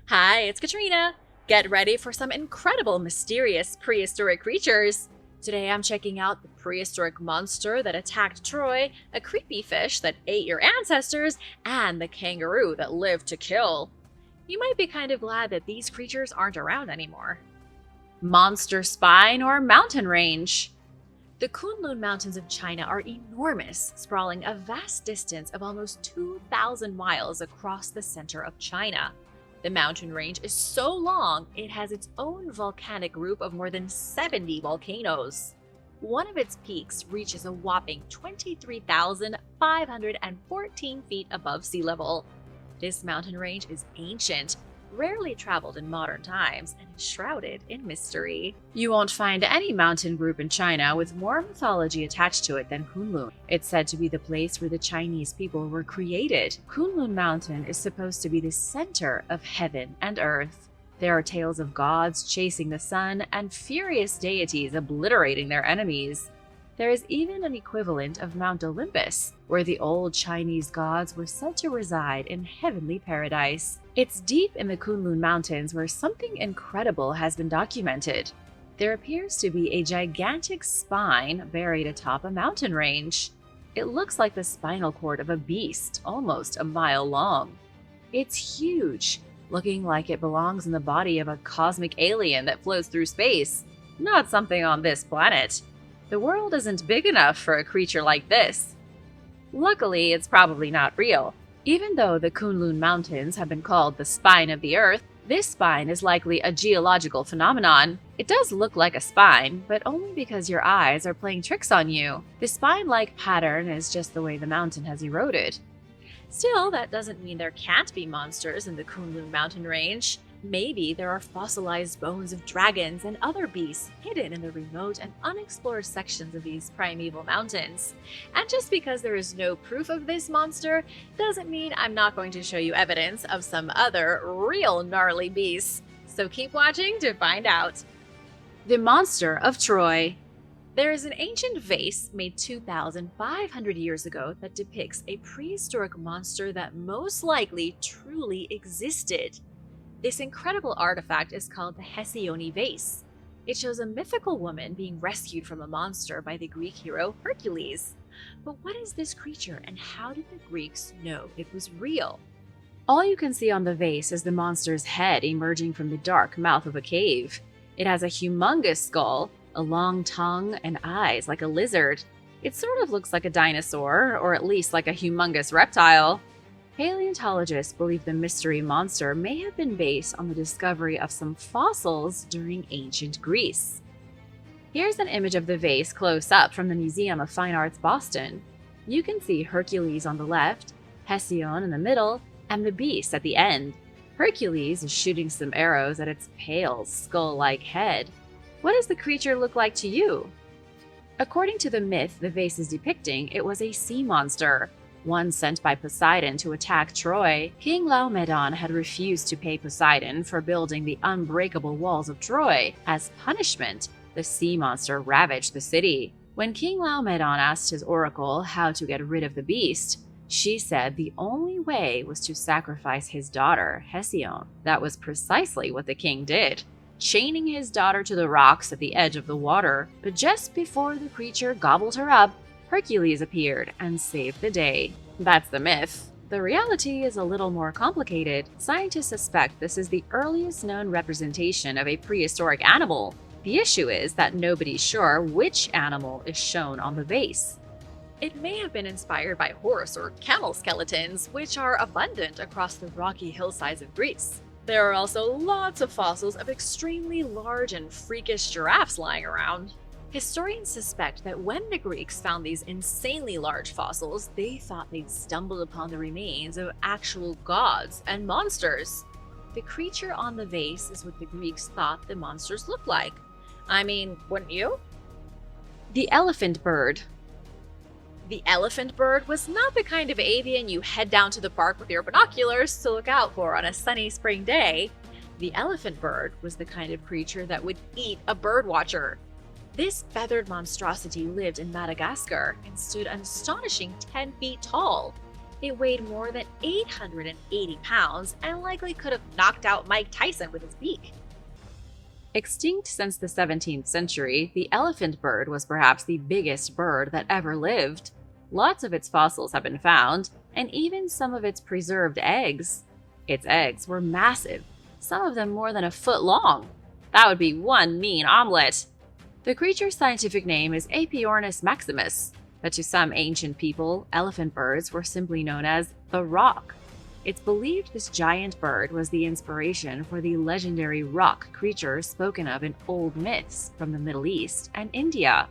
Hi, it's Katrina. Get ready for some incredible, mysterious prehistoric creatures. Today I'm checking out the prehistoric monster that attacked Troy, a creepy fish that ate your ancestors, and the kangaroo that lived to kill. You might be kind of glad that these creatures aren't around anymore. Monster spine or mountain range. The Kunlun Mountains of China are enormous, sprawling a vast distance of almost 2,000 miles across the center of China. The mountain range is so long, it has its own volcanic group of more than 70 volcanoes. One of its peaks reaches a whopping 23,514 feet above sea level. This mountain range is ancient, rarely traveled in modern times, and is shrouded in mystery. You won't find any mountain group in China with more mythology attached to it than Kunlun. It's said to be the place where the Chinese people were created. Kunlun Mountain is supposed to be the center of heaven and earth. There are tales of gods chasing the sun and furious deities obliterating their enemies. There is even an equivalent of Mount Olympus, where the old Chinese gods were said to reside in heavenly paradise. It's deep in the Kunlun Mountains where something incredible has been documented. There appears to be a gigantic spine buried atop a mountain range. It looks like the spinal cord of a beast, almost a mile long. It's huge, looking like it belongs in the body of a cosmic alien that floats through space, not something on this planet. The world isn't big enough for a creature like this. Luckily, it's probably not real. Even though the Kunlun Mountains have been called the spine of the Earth, this spine is likely a geological phenomenon. It does look like a spine, but only because your eyes are playing tricks on you. The spine-like pattern is just the way the mountain has eroded. Still, that doesn't mean there can't be monsters in the Kunlun mountain range. Maybe there are fossilized bones of dragons and other beasts hidden in the remote and unexplored sections of these primeval mountains. And just because there is no proof of this monster, doesn't mean I'm not going to show you evidence of some other real gnarly beasts. So keep watching to find out. The Monster of Troy. There is an ancient vase made 2,500 years ago that depicts a prehistoric monster that most likely truly existed. This incredible artifact is called the Hesione vase. It shows a mythical woman being rescued from a monster by the Greek hero Hercules. But what is this creature and how did the Greeks know it was real? All you can see on the vase is the monster's head emerging from the dark mouth of a cave. It has a humongous skull, a long tongue, and eyes like a lizard. It sort of looks like a dinosaur, or at least like a humongous reptile. Paleontologists believe the mystery monster may have been based on the discovery of some fossils during ancient Greece. Here's an image of the vase close up from the Museum of Fine Arts, Boston. You can see Hercules on the left, Hesione in the middle, and the beast at the end. Hercules is shooting some arrows at its pale, skull-like head. What does the creature look like to you? According to the myth the vase is depicting, it was a sea monster, one sent by Poseidon to attack Troy. King Laomedon had refused to pay Poseidon for building the unbreakable walls of Troy. As punishment, the sea monster ravaged the city. When King Laomedon asked his oracle how to get rid of the beast, she said the only way was to sacrifice his daughter, Hesione. That was precisely what the king did, chaining his daughter to the rocks at the edge of the water. But just before the creature gobbled her up, Hercules appeared and saved the day. That's the myth. The reality is a little more complicated. Scientists suspect this is the earliest known representation of a prehistoric animal. The issue is that nobody's sure which animal is shown on the vase. It may have been inspired by horse or camel skeletons, which are abundant across the rocky hillsides of Greece. There are also lots of fossils of extremely large and freakish giraffes lying around. Historians suspect that when the Greeks found these insanely large fossils, they thought they'd stumbled upon the remains of actual gods and monsters. The creature on the vase is what the Greeks thought the monsters looked like. I mean, wouldn't you? The elephant bird. The elephant bird was not the kind of avian you head down to the park with your binoculars to look out for on a sunny spring day. The elephant bird was the kind of creature that would eat a birdwatcher. This feathered monstrosity lived in Madagascar and stood an astonishing 10 feet tall. It weighed more than 880 pounds and likely could have knocked out Mike Tyson with his beak. Extinct since the 17th century, the elephant bird was perhaps the biggest bird that ever lived. Lots of its fossils have been found, and even some of its preserved eggs. Its eggs were massive, some of them more than a foot long. That would be one mean omelet. The creature's scientific name is Apiornis maximus, but to some ancient people, elephant birds were simply known as the roc. It's believed this giant bird was the inspiration for the legendary roc creature spoken of in old myths from the Middle East and India.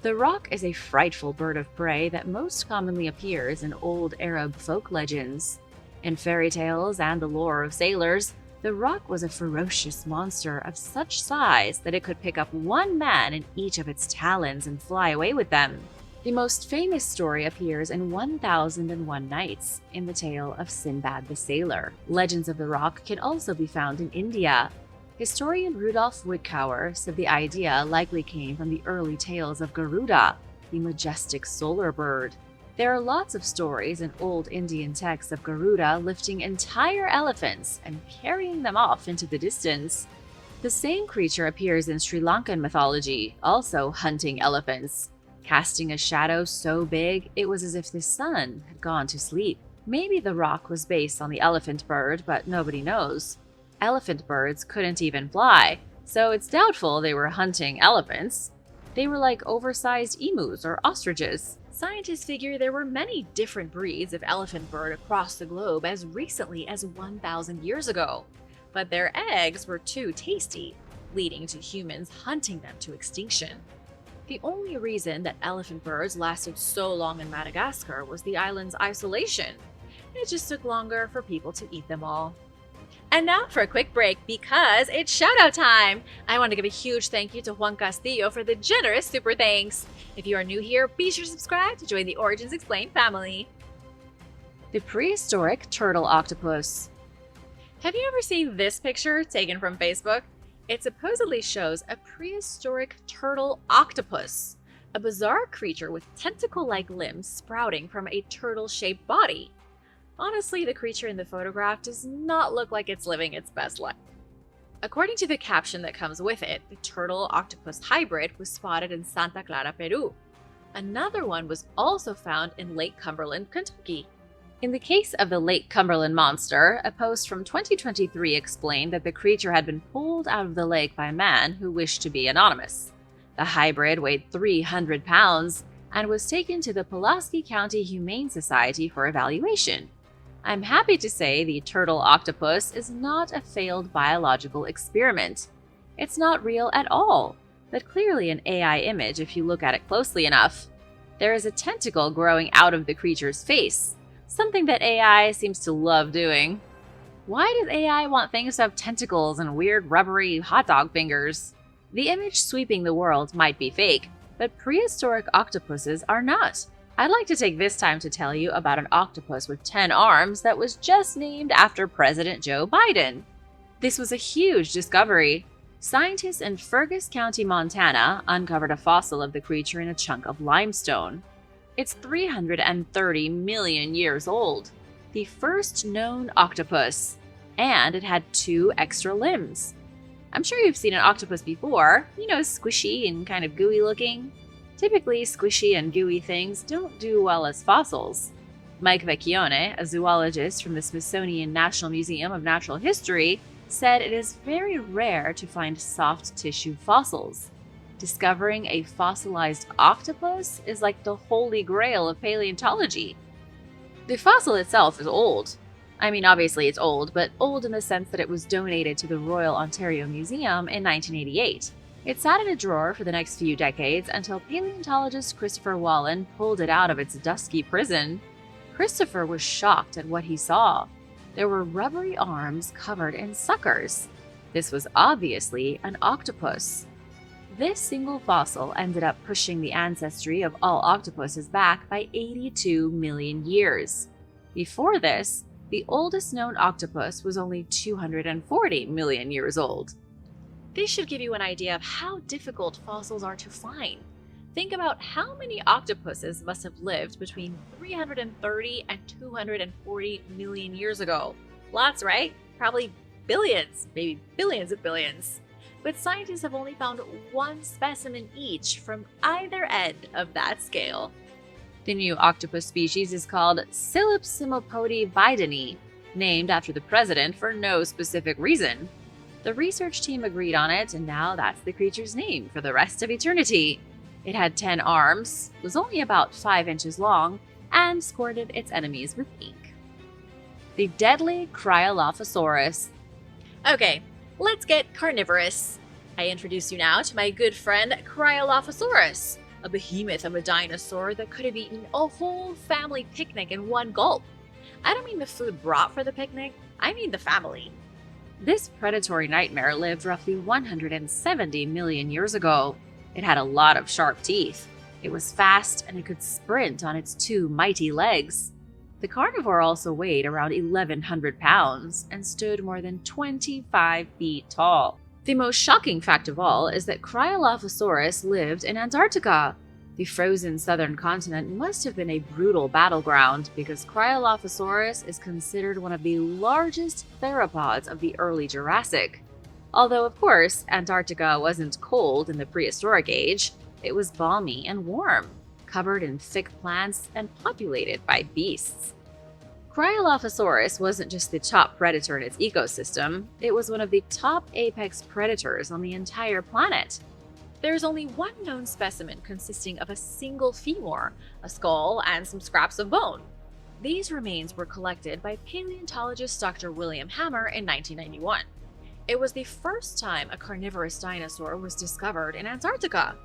The roc is a frightful bird of prey that most commonly appears in old Arab folk legends. In fairy tales and the lore of sailors, the roc was a ferocious monster of such size that it could pick up one man in each of its talons and fly away with them. The most famous story appears in 1001 Nights, in the tale of Sinbad the Sailor. Legends of the roc can also be found in India. Historian Rudolf Wittkower said the idea likely came from the early tales of Garuda, the majestic solar bird. There are lots of stories in old Indian texts of Garuda lifting entire elephants and carrying them off into the distance. The same creature appears in Sri Lankan mythology, also hunting elephants, casting a shadow so big it was as if the sun had gone to sleep. Maybe the roc was based on the elephant bird, but nobody knows. Elephant birds couldn't even fly, so it's doubtful they were hunting elephants. They were like oversized emus or ostriches. Scientists figure there were many different breeds of elephant bird across the globe as recently as 1,000 years ago, but their eggs were too tasty, leading to humans hunting them to extinction. The only reason that elephant birds lasted so long in Madagascar was the island's isolation. It just took longer for people to eat them all. And now for a quick break because it's shoutout time! I want to give a huge thank you to Juan Castillo for the generous super thanks. If you are new here, be sure to subscribe to join the Origins Explained family. The prehistoric turtle octopus. Have you ever seen this picture taken from Facebook? It supposedly shows a prehistoric turtle octopus, a bizarre creature with tentacle-like limbs sprouting from a turtle-shaped body. Honestly, the creature in the photograph does not look like it's living its best life. According to the caption that comes with it, the turtle-octopus hybrid was spotted in Santa Clara, Peru. Another one was also found in Lake Cumberland, Kentucky. In the case of the Lake Cumberland monster, a post from 2023 explained that the creature had been pulled out of the lake by a man who wished to be anonymous. The hybrid weighed 300 pounds and was taken to the Pulaski County Humane Society for evaluation. I'm happy to say the turtle octopus is not a failed biological experiment. It's not real at all, but clearly an AI image if you look at it closely enough. There is a tentacle growing out of the creature's face, something that AI seems to love doing. Why does AI want things to have tentacles and weird rubbery hot dog fingers? The image sweeping the world might be fake, but prehistoric octopuses are not. I'd like to take this time to tell you about an octopus with 10 arms that was just named after President Joe Biden. This was a huge discovery. Scientists in Fergus County, Montana, uncovered a fossil of the creature in a chunk of limestone. It's 330 million years old, the first known octopus, and it had 2 extra limbs. I'm sure you've seen an octopus before, squishy and kind of gooey looking. Typically, squishy and gooey things don't do well as fossils. Mike Vecchione, a zoologist from the Smithsonian National Museum of Natural History, said it is very rare to find soft tissue fossils. Discovering a fossilized octopus is like the holy grail of paleontology. The fossil itself is old. Obviously it's old, but old in the sense that it was donated to the Royal Ontario Museum in 1988. It sat in a drawer for the next few decades until paleontologist Christopher Wallen pulled it out of its dusky prison. Christopher was shocked at what he saw. There were rubbery arms covered in suckers. This was obviously an octopus. This single fossil ended up pushing the ancestry of all octopuses back by 82 million years. Before this, the oldest known octopus was only 240 million years old. This should give you an idea of how difficult fossils are to find. Think about how many octopuses must have lived between 330 and 240 million years ago. Lots, right? Probably billions, maybe billions of billions. But scientists have only found one specimen each from either end of that scale. The new octopus species is called Silipsimopodi, named after the president for no specific reason. The research team agreed on it, and now that's the creature's name for the rest of eternity. It had 10 arms, was only about 5 inches long, and squirted its enemies with ink. The deadly Cryolophosaurus. Okay, let's get carnivorous. I introduce you now to my good friend Cryolophosaurus, a behemoth of a dinosaur that could have eaten a whole family picnic in one gulp. I don't mean the food brought for the picnic, I mean the family. This predatory nightmare lived roughly 170 million years ago. It had a lot of sharp teeth. It was fast and it could sprint on its 2 mighty legs. The carnivore also weighed around 1,100 pounds and stood more than 25 feet tall. The most shocking fact of all is that Cryolophosaurus lived in Antarctica. The frozen southern continent must have been a brutal battleground because Cryolophosaurus is considered one of the largest theropods of the early Jurassic. Although, of course, Antarctica wasn't cold in the prehistoric age, it was balmy and warm, covered in thick plants and populated by beasts. Cryolophosaurus wasn't just the top predator in its ecosystem, it was one of the top apex predators on the entire planet. There's only one known specimen consisting of a single femur, a skull, and some scraps of bone. These remains were collected by paleontologist Dr. William Hammer in 1991. It was the first time a carnivorous dinosaur was discovered in Antarctica.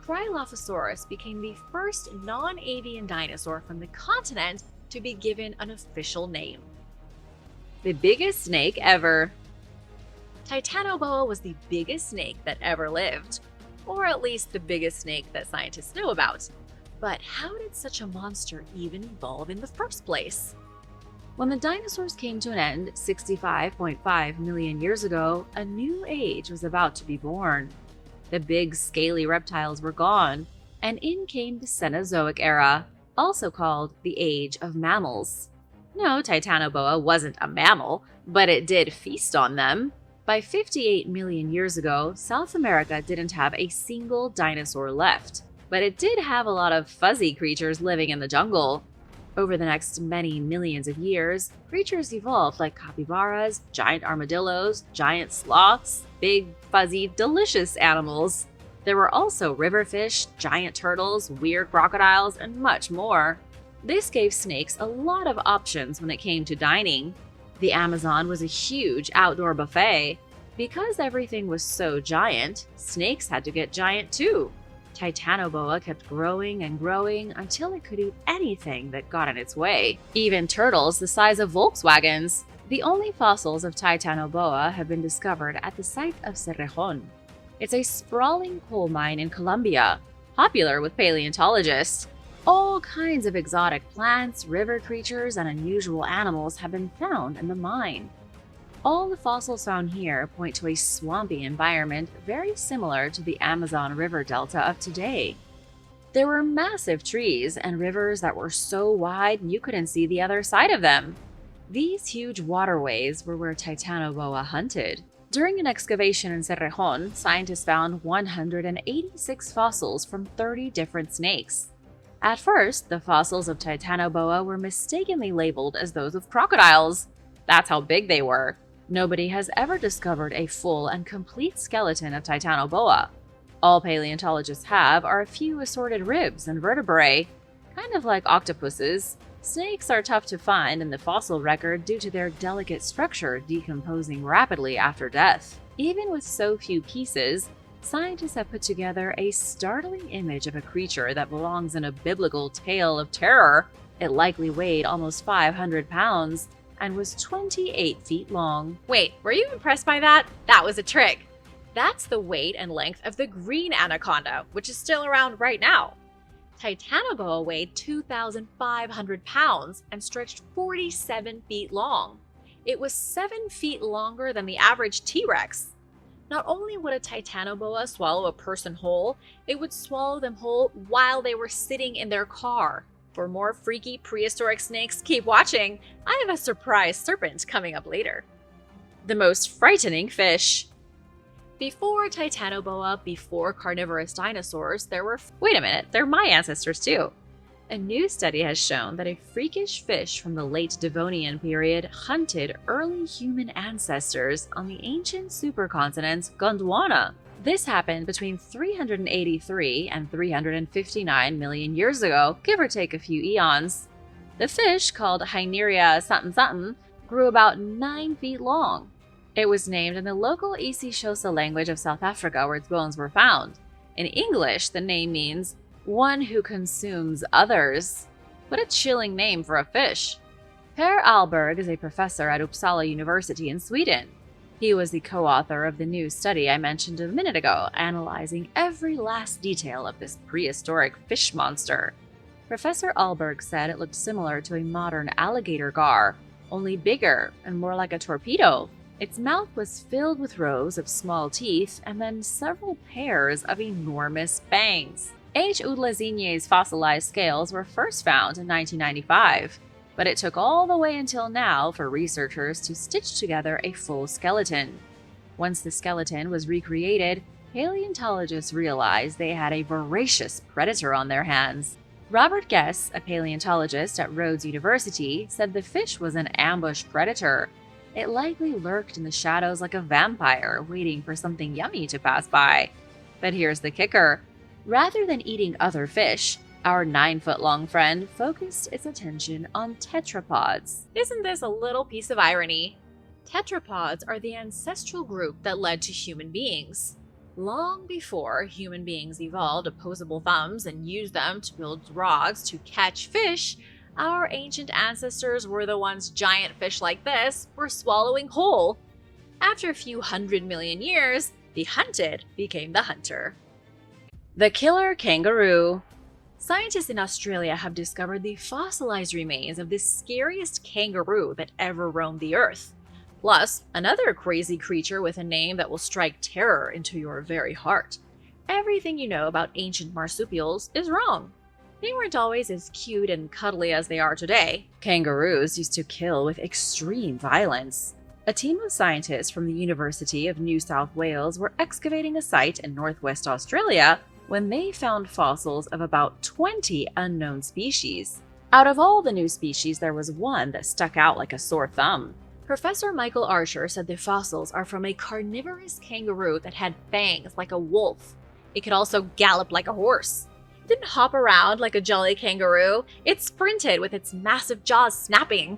Cryolophosaurus became the first non-avian dinosaur from the continent to be given an official name. The biggest snake ever. Titanoboa was the biggest snake that ever lived, or at least the biggest snake that scientists know about. But how did such a monster even evolve in the first place? When the dinosaurs came to an end 65.5 million years ago, a new age was about to be born. The big, scaly reptiles were gone, and in came the Cenozoic era, also called the Age of Mammals. No, Titanoboa wasn't a mammal, but it did feast on them. By 58 million years ago, South America didn't have a single dinosaur left, but it did have a lot of fuzzy creatures living in the jungle. Over the next many millions of years, creatures evolved like capybaras, giant armadillos, giant sloths, big, fuzzy, delicious animals. There were also river fish, giant turtles, weird crocodiles, and much more. This gave snakes a lot of options when it came to dining. The Amazon was a huge outdoor buffet. Because everything was so giant, snakes had to get giant too. Titanoboa kept growing and growing until it could eat anything that got in its way, even turtles the size of Volkswagens. The only fossils of Titanoboa have been discovered at the site of Cerrejón. It's a sprawling coal mine in Colombia, popular with paleontologists. All kinds of exotic plants, river creatures, and unusual animals have been found in the mine. All the fossils found here point to a swampy environment very similar to the Amazon River delta of today. There were massive trees and rivers that were so wide you couldn't see the other side of them. These huge waterways were where Titanoboa hunted. During an excavation in Cerrejón, scientists found 186 fossils from 30 different snakes. At first, the fossils of Titanoboa were mistakenly labeled as those of crocodiles. That's how big they were. Nobody has ever discovered a full and complete skeleton of Titanoboa. All paleontologists have are a few assorted ribs and vertebrae. Kind of like octopuses, snakes are tough to find in the fossil record due to their delicate structure decomposing rapidly after death. Even with so few pieces, scientists have put together a startling image of a creature that belongs in a biblical tale of terror. It likely weighed almost 500 pounds and was 28 feet long. Wait, were you impressed by that? That was a trick. That's the weight and length of the green anaconda, which is still around right now. Titanoboa weighed 2,500 pounds and stretched 47 feet long. It was 7 feet longer than the average T-Rex. Not only would a Titanoboa swallow a person whole, it would swallow them whole while they were sitting in their car. For more freaky prehistoric snakes, keep watching. I have a surprise serpent coming up later. The most frightening fish. Before Titanoboa, before carnivorous dinosaurs, wait a minute, they're my ancestors too. A new study has shown that a freakish fish from the late Devonian period hunted early human ancestors on the ancient supercontinent Gondwana. This happened between 383 and 359 million years ago, give or take a few eons. The fish, called Hyenadons something, grew about 9 feet long. It was named in the local Isi-Xhosa language of South Africa, where its bones were found. In English, the name means one who consumes others. What a chilling name for a fish. Per Ahlberg is a professor at Uppsala University in Sweden. He was the co-author of the new study I mentioned a minute ago, analyzing every last detail of this prehistoric fish monster. Professor Ahlberg said it looked similar to a modern alligator gar, only bigger and more like a torpedo. Its mouth was filled with rows of small teeth and then several pairs of enormous fangs. H. udlazinye's fossilized scales were first found in 1995, but it took all the way until now for researchers to stitch together a full skeleton. Once the skeleton was recreated, paleontologists realized they had a voracious predator on their hands. Robert Guess, a paleontologist at Rhodes University, said the fish was an ambush predator. It likely lurked in the shadows like a vampire, waiting for something yummy to pass by. But here's the kicker. Rather than eating other fish, our 9-foot-long friend focused its attention on tetrapods. Isn't this a little piece of irony? Tetrapods are the ancestral group that led to human beings. Long before human beings evolved opposable thumbs and used them to build rods to catch fish, our ancient ancestors were the ones giant fish like this were swallowing whole. After a few 100 million years, the hunted became the hunter. The killer kangaroo. Scientists in Australia have discovered the fossilized remains of the scariest kangaroo that ever roamed the earth. Plus, another crazy creature with a name that will strike terror into your very heart. Everything you know about ancient marsupials is wrong. They weren't always as cute and cuddly as they are today. Kangaroos used to kill with extreme violence. A team of scientists from the University of New South Wales were excavating a site in northwest Australia when they found fossils of about 20 unknown species. Out of all the new species, there was one that stuck out like a sore thumb. Professor Michael Archer said the fossils are from a carnivorous kangaroo that had fangs like a wolf. It could also gallop like a horse. It didn't hop around like a jolly kangaroo. It sprinted with its massive jaws snapping.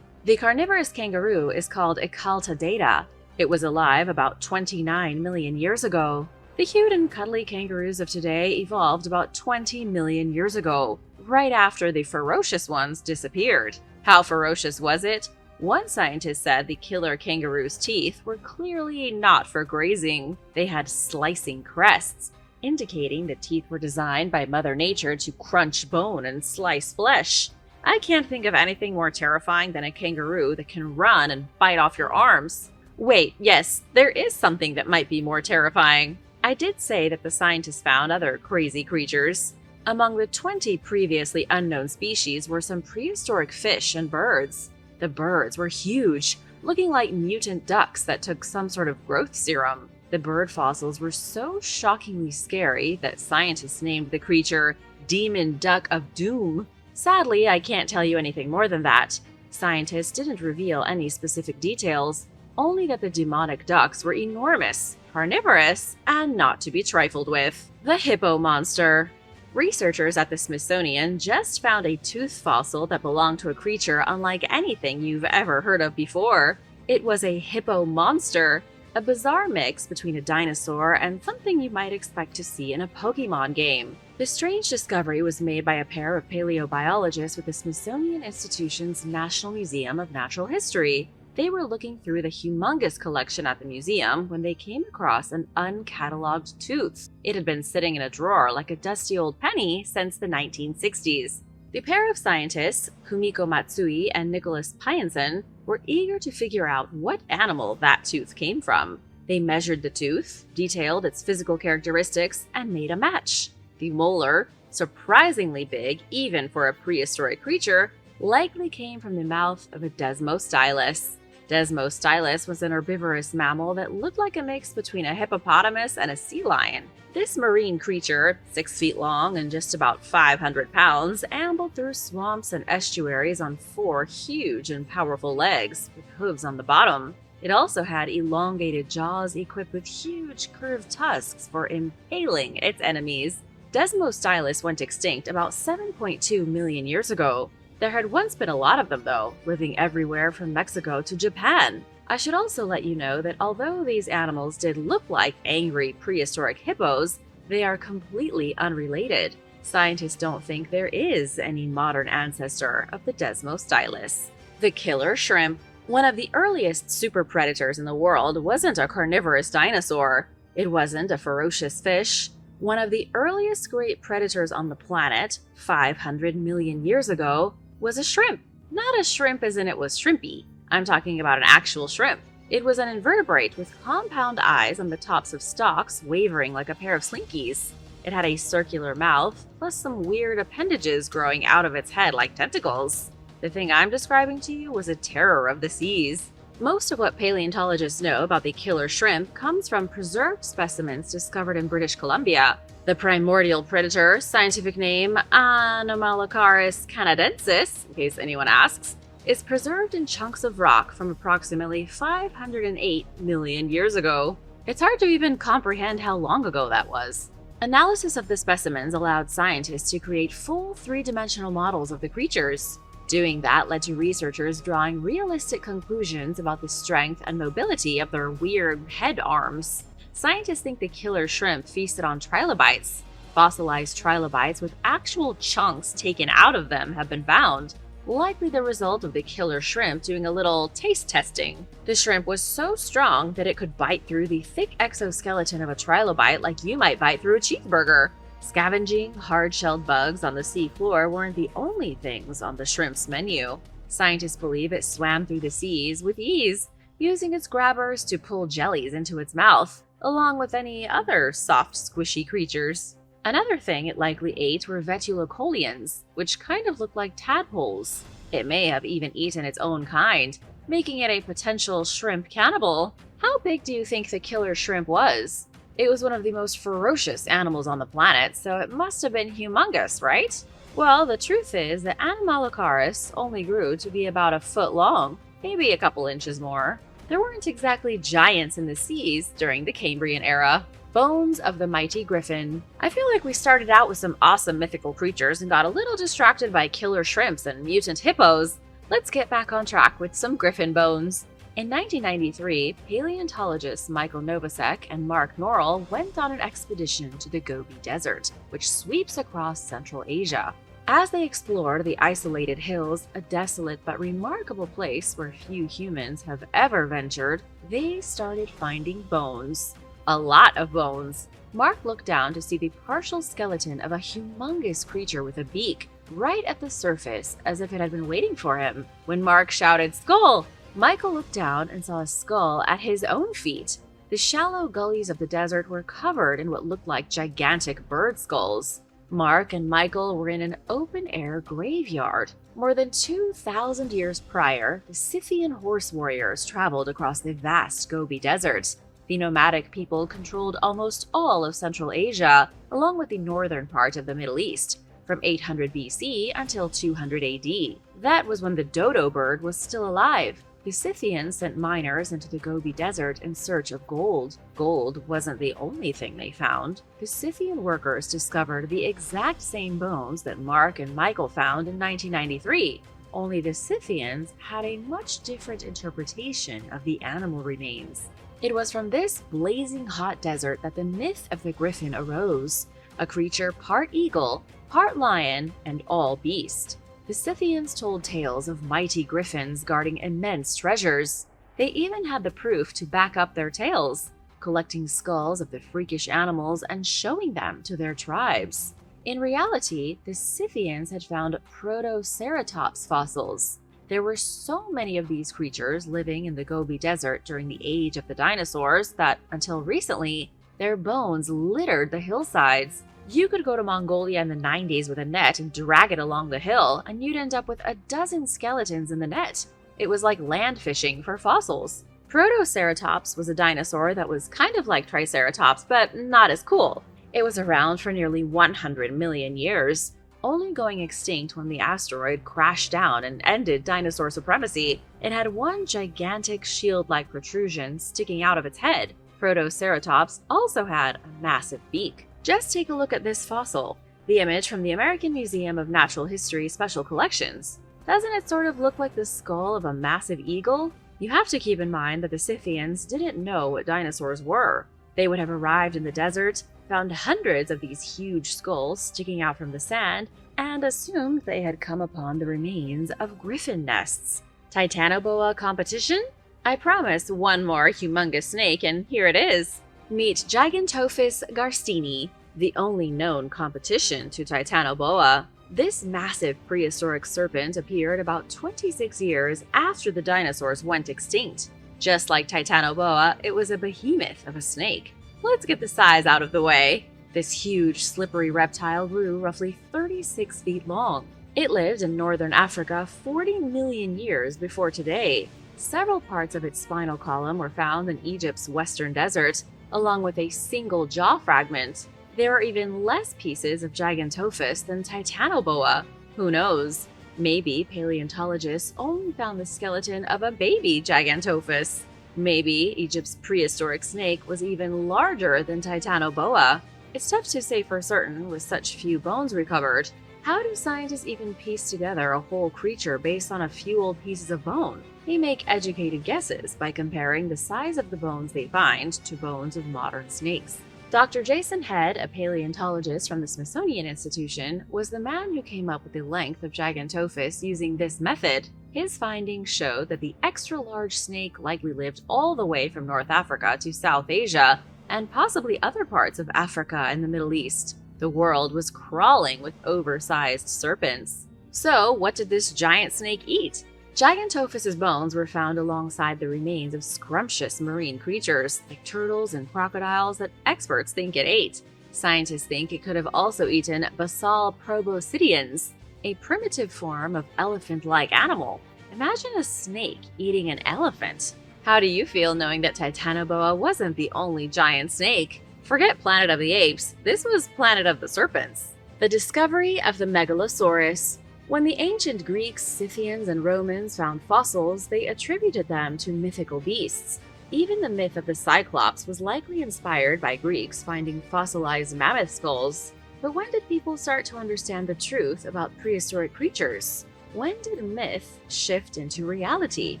The carnivorous kangaroo is called Ecaltodata. It was alive about 29 million years ago. The cute and cuddly kangaroos of today evolved about 20 million years ago, right after the ferocious ones disappeared. How ferocious was it? One scientist said the killer kangaroo's teeth were clearly not for grazing. They had slicing crests, indicating the teeth were designed by Mother Nature to crunch bone and slice flesh. I can't think of anything more terrifying than a kangaroo that can run and bite off your arms. Wait, yes, there is something that might be more terrifying. I did say that the scientists found other crazy creatures. Among the 20 previously unknown species were some prehistoric fish and birds. The birds were huge, looking like mutant ducks that took some sort of growth serum. The bird fossils were so shockingly scary that scientists named the creature Demon Duck of Doom. Sadly, I can't tell you anything more than that. Scientists didn't reveal any specific details, only that the demonic ducks were enormous, carnivorous, and not to be trifled with. The hippo monster. Researchers at the Smithsonian just found a tooth fossil that belonged to a creature unlike anything you've ever heard of before. It was a hippo monster, a bizarre mix between a dinosaur and something you might expect to see in a Pokemon game. The strange discovery was made by a pair of paleobiologists with the Smithsonian Institution's National Museum of Natural History. They were looking through the humongous collection at the museum when they came across an uncatalogued tooth. It had been sitting in a drawer like a dusty old penny since the 1960s. The pair of scientists, Kumiko Matsui and Nicholas Pyenson, were eager to figure out what animal that tooth came from. They measured the tooth, detailed its physical characteristics, and made a match. The molar, surprisingly big even for a prehistoric creature, likely came from the mouth of a Desmostylus. Desmostylus was an herbivorous mammal that looked like a mix between a hippopotamus and a sea lion. This marine creature, 6 feet long and just about 500 pounds, ambled through swamps and estuaries on 4 huge and powerful legs, with hooves on the bottom. It also had elongated jaws equipped with huge curved tusks for impaling its enemies. Desmostylus went extinct about 7.2 million years ago. There had once been a lot of them, though, living everywhere from Mexico to Japan. I should also let you know that although these animals did look like angry prehistoric hippos, they are completely unrelated. Scientists don't think there is any modern ancestor of the Desmostylus. The killer shrimp. One of the earliest super predators in the world wasn't a carnivorous dinosaur. It wasn't a ferocious fish. One of the earliest great predators on the planet, 500 million years ago, was a shrimp. Not a shrimp as in it was shrimpy. I'm talking about an actual shrimp. It was an invertebrate with compound eyes on the tops of stalks wavering like a pair of slinkies. It had a circular mouth, plus some weird appendages growing out of its head like tentacles. The thing I'm describing to you was a terror of the seas. Most of what paleontologists know about the killer shrimp comes from preserved specimens discovered in British Columbia. The primordial predator, scientific name Anomalocaris canadensis, in case anyone asks, is preserved in chunks of rock from approximately 508 million years ago. It's hard to even comprehend how long ago that was. Analysis of the specimens allowed scientists to create full 3-dimensional models of the creatures. Doing that led to researchers drawing realistic conclusions about the strength and mobility of their weird head arms. Scientists think the killer shrimp feasted on trilobites. Fossilized trilobites with actual chunks taken out of them have been found, likely the result of the killer shrimp doing a little taste testing. The shrimp was so strong that it could bite through the thick exoskeleton of a trilobite like you might bite through a cheeseburger. Scavenging hard-shelled bugs on the sea floor weren't the only things on the shrimp's menu. Scientists believe it swam through the seas with ease, using its grabbers to pull jellies into its mouth, along with any other soft, squishy creatures. Another thing it likely ate were vetulicolians, which kind of look like tadpoles. It may have even eaten its own kind, making it a potential shrimp cannibal. How big do you think the killer shrimp was? It was one of the most ferocious animals on the planet, so it must have been humongous, right? Well, the truth is that Anomalocaris only grew to be about a foot long, maybe a couple inches more. There weren't exactly giants in the seas during the Cambrian era. Bones of the mighty griffin. I feel like we started out with some awesome mythical creatures and got a little distracted by killer shrimps and mutant hippos. Let's get back on track with some griffin bones. In 1993, paleontologists Michael Novosek and Mark Norrell went on an expedition to the Gobi Desert, which sweeps across Central Asia. As they explored the isolated hills, a desolate but remarkable place where few humans have ever ventured, they started finding bones. A lot of bones. Mark looked down to see the partial skeleton of a humongous creature with a beak right at the surface, as if it had been waiting for him. When Mark shouted, "Skull!" Michael looked down and saw a skull at his own feet. The shallow gullies of the desert were covered in what looked like gigantic bird skulls. Mark and Michael were in an open-air graveyard. More than 2,000 years prior, the Scythian horse warriors traveled across the vast Gobi Desert. The nomadic people controlled almost all of Central Asia, along with the northern part of the Middle East, from 800 BC until 200 AD. That was when the dodo bird was still alive. The Scythians sent miners into the Gobi Desert in search of gold. Gold wasn't the only thing they found. The Scythian workers discovered the exact same bones that Mark and Michael found in 1993. Only the Scythians had a much different interpretation of the animal remains. It was from this blazing hot desert that the myth of the griffin arose, a creature part eagle, part lion, and all beast. The Scythians told tales of mighty griffins guarding immense treasures. They even had the proof to back up their tales, collecting skulls of the freakish animals and showing them to their tribes. In reality, the Scythians had found Protoceratops fossils. There were so many of these creatures living in the Gobi Desert during the age of the dinosaurs that, until recently, their bones littered the hillsides. You could go to Mongolia in the 90s with a net and drag it along the hill, and you'd end up with a dozen skeletons in the net. It was like land fishing for fossils. Protoceratops was a dinosaur that was kind of like Triceratops, but not as cool. It was around for nearly 100 million years, only going extinct when the asteroid crashed down and ended dinosaur supremacy. It had one gigantic shield-like protrusion sticking out of its head. Protoceratops also had a massive beak. Just take a look at this fossil, the image from the American Museum of Natural History Special Collections. Doesn't it sort of look like the skull of a massive eagle? You have to keep in mind that the Scythians didn't know what dinosaurs were. They would have arrived in the desert, found hundreds of these huge skulls sticking out from the sand, and assumed they had come upon the remains of griffin nests. Titanoboa competition? I promise one more humongous snake, and here it is. Meet Gigantophis garstini, the only known competition to Titanoboa. This massive prehistoric serpent appeared about 26 years after the dinosaurs went extinct. Just like Titanoboa, it was a behemoth of a snake. Let's get the size out of the way. This huge, slippery reptile grew roughly 36 feet long. It lived in northern Africa 40 million years before today. Several parts of its spinal column were found in Egypt's western desert, along with a single jaw fragment. There are even less pieces of Gigantophis than Titanoboa. Who knows? Maybe paleontologists only found the skeleton of a baby Gigantophis. Maybe Egypt's prehistoric snake was even larger than Titanoboa. It's tough to say for certain with such few bones recovered. How do scientists even piece together a whole creature based on a few old pieces of bone? They make educated guesses by comparing the size of the bones they find to bones of modern snakes. Dr. Jason Head, a paleontologist from the Smithsonian Institution, was the man who came up with the length of Gigantophis using this method. His findings showed that the extra-large snake likely lived all the way from North Africa to South Asia, and possibly other parts of Africa and the Middle East. The world was crawling with oversized serpents. So, what did this giant snake eat? Gigantophis's bones were found alongside the remains of scrumptious marine creatures, like turtles and crocodiles, that experts think it ate. Scientists think it could have also eaten basal proboscideans, a primitive form of elephant-like animal. Imagine a snake eating an elephant. How do you feel knowing that Titanoboa wasn't the only giant snake? Forget Planet of the Apes, this was Planet of the Serpents. The discovery of the Megalosaurus. When the ancient Greeks, Scythians, and Romans found fossils, they attributed them to mythical beasts. Even the myth of the Cyclops was likely inspired by Greeks finding fossilized mammoth skulls. But when did people start to understand the truth about prehistoric creatures? When did myth shift into reality?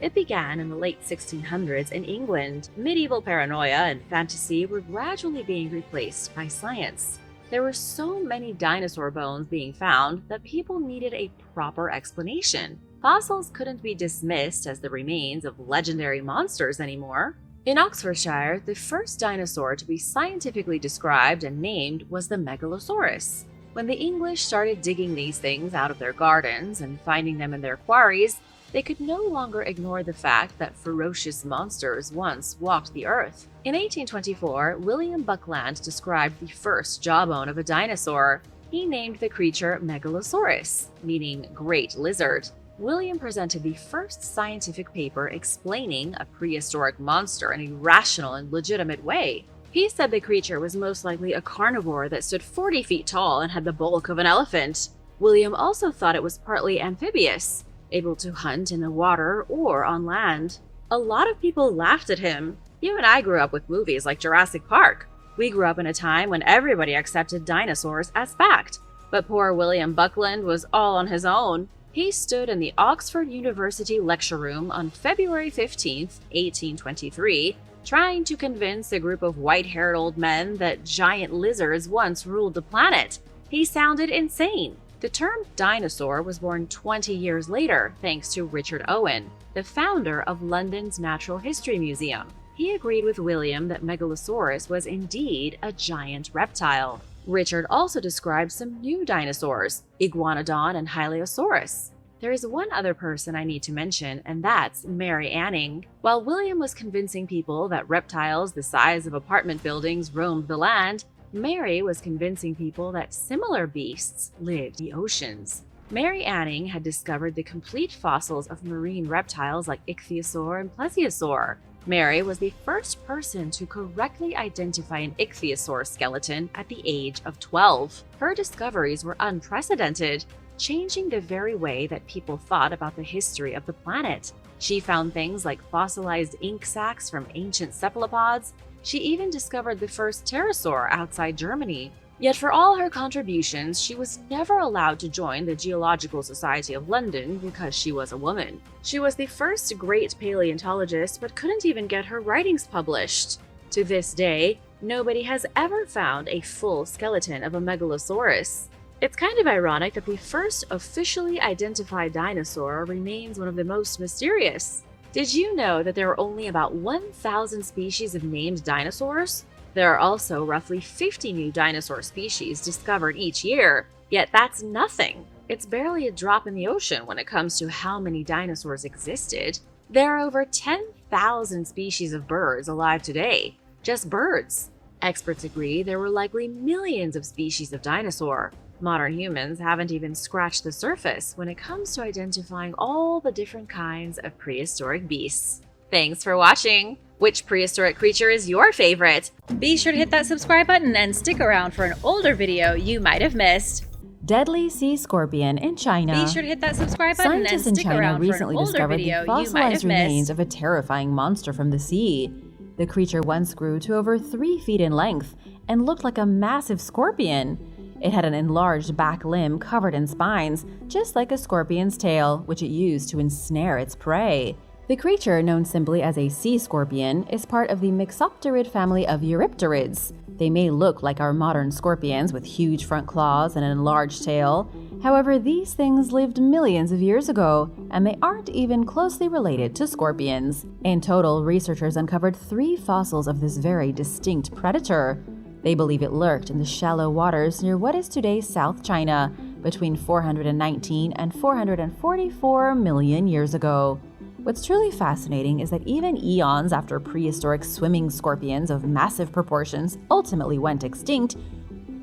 It began in the late 1600s in England. Medieval paranoia and fantasy were gradually being replaced by science. There were so many dinosaur bones being found that people needed a proper explanation. Fossils couldn't be dismissed as the remains of legendary monsters anymore. In Oxfordshire, the first dinosaur to be scientifically described and named was the Megalosaurus. When the English started digging these things out of their gardens and finding them in their quarries, they could no longer ignore the fact that ferocious monsters once walked the earth. In 1824, William Buckland described the first jawbone of a dinosaur. He named the creature Megalosaurus, meaning great lizard. William presented the first scientific paper explaining a prehistoric monster in a rational and legitimate way. He said the creature was most likely a carnivore that stood 40 feet tall and had the bulk of an elephant. William also thought it was partly amphibious, able to hunt in the water or on land. A lot of people laughed at him. You and I grew up with movies like Jurassic Park. We grew up in a time when everybody accepted dinosaurs as fact. But poor William Buckland was all on his own. He stood in the Oxford University lecture room on February 15, 1823, trying to convince a group of white-haired old men that giant lizards once ruled the planet. He sounded insane. The term dinosaur was born 20 years later thanks to Richard Owen, the founder of London's Natural History Museum. He agreed with William that Megalosaurus was indeed a giant reptile. Richard also described some new dinosaurs, Iguanodon and Hylaeosaurus. There is one other person I need to mention, and that's Mary Anning. While William was convincing people that reptiles the size of apartment buildings roamed the land, Mary was convincing people that similar beasts lived in the oceans. Mary Anning had discovered the complete fossils of marine reptiles like ichthyosaur and plesiosaur. Mary was the first person to correctly identify an ichthyosaur skeleton at the age of 12. Her discoveries were unprecedented, changing the very way that people thought about the history of the planet. She found things like fossilized ink sacs from ancient cephalopods. She even discovered the first pterosaur outside Germany. Yet for all her contributions, she was never allowed to join the Geological Society of London because she was a woman. She was the first great paleontologist, but couldn't even get her writings published. To this day, nobody has ever found a full skeleton of a megalosaurus. It's kind of ironic that the first officially identified dinosaur remains one of the most mysterious. Did you know that there are only about 1,000 species of named dinosaurs? There are also roughly 50 new dinosaur species discovered each year, yet that's nothing. It's barely a drop in the ocean when it comes to how many dinosaurs existed. There are over 10,000 species of birds alive today. Just birds. Experts agree there were likely millions of species of dinosaur. Modern humans haven't even scratched the surface when it comes to identifying all the different kinds of prehistoric beasts. Thanks for watching! Which prehistoric creature is your favorite? Be sure to hit that subscribe button and stick around for an older video you might have missed. Deadly sea scorpion in China. Be sure to hit that subscribe button and Scientists in stick China around for an recently older discovered video the you might fossilized have remains missed. of a terrifying monster from the sea. The creature once grew to over 3 feet in length and looked like a massive scorpion. It had an enlarged back limb covered in spines, just like a scorpion's tail, which it used to ensnare its prey. The creature, known simply as a sea scorpion, is part of the Mixopterid family of Eurypterids. They may look like our modern scorpions with huge front claws and an enlarged tail. However, these things lived millions of years ago, and they aren't even closely related to scorpions. In total, researchers uncovered 3 fossils of this very distinct predator. They believe it lurked in the shallow waters near what is today South China between 419 and 444 million years ago. What's truly fascinating is that even eons after prehistoric swimming scorpions of massive proportions ultimately went extinct,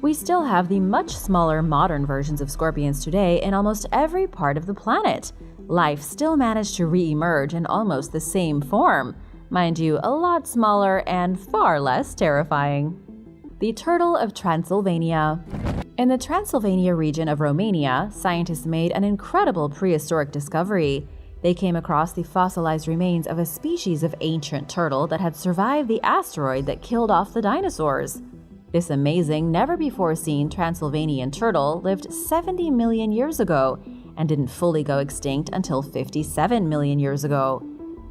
we still have the much smaller modern versions of scorpions today in almost every part of the planet. Life still managed to re-emerge in almost the same form. Mind you, a lot smaller and far less terrifying. The turtle of Transylvania. In the Transylvania region of Romania, scientists made an incredible prehistoric discovery. They came across the fossilized remains of a species of ancient turtle that had survived the asteroid that killed off the dinosaurs. This amazing, never-before-seen Transylvanian turtle lived 70 million years ago and didn't fully go extinct until 57 million years ago.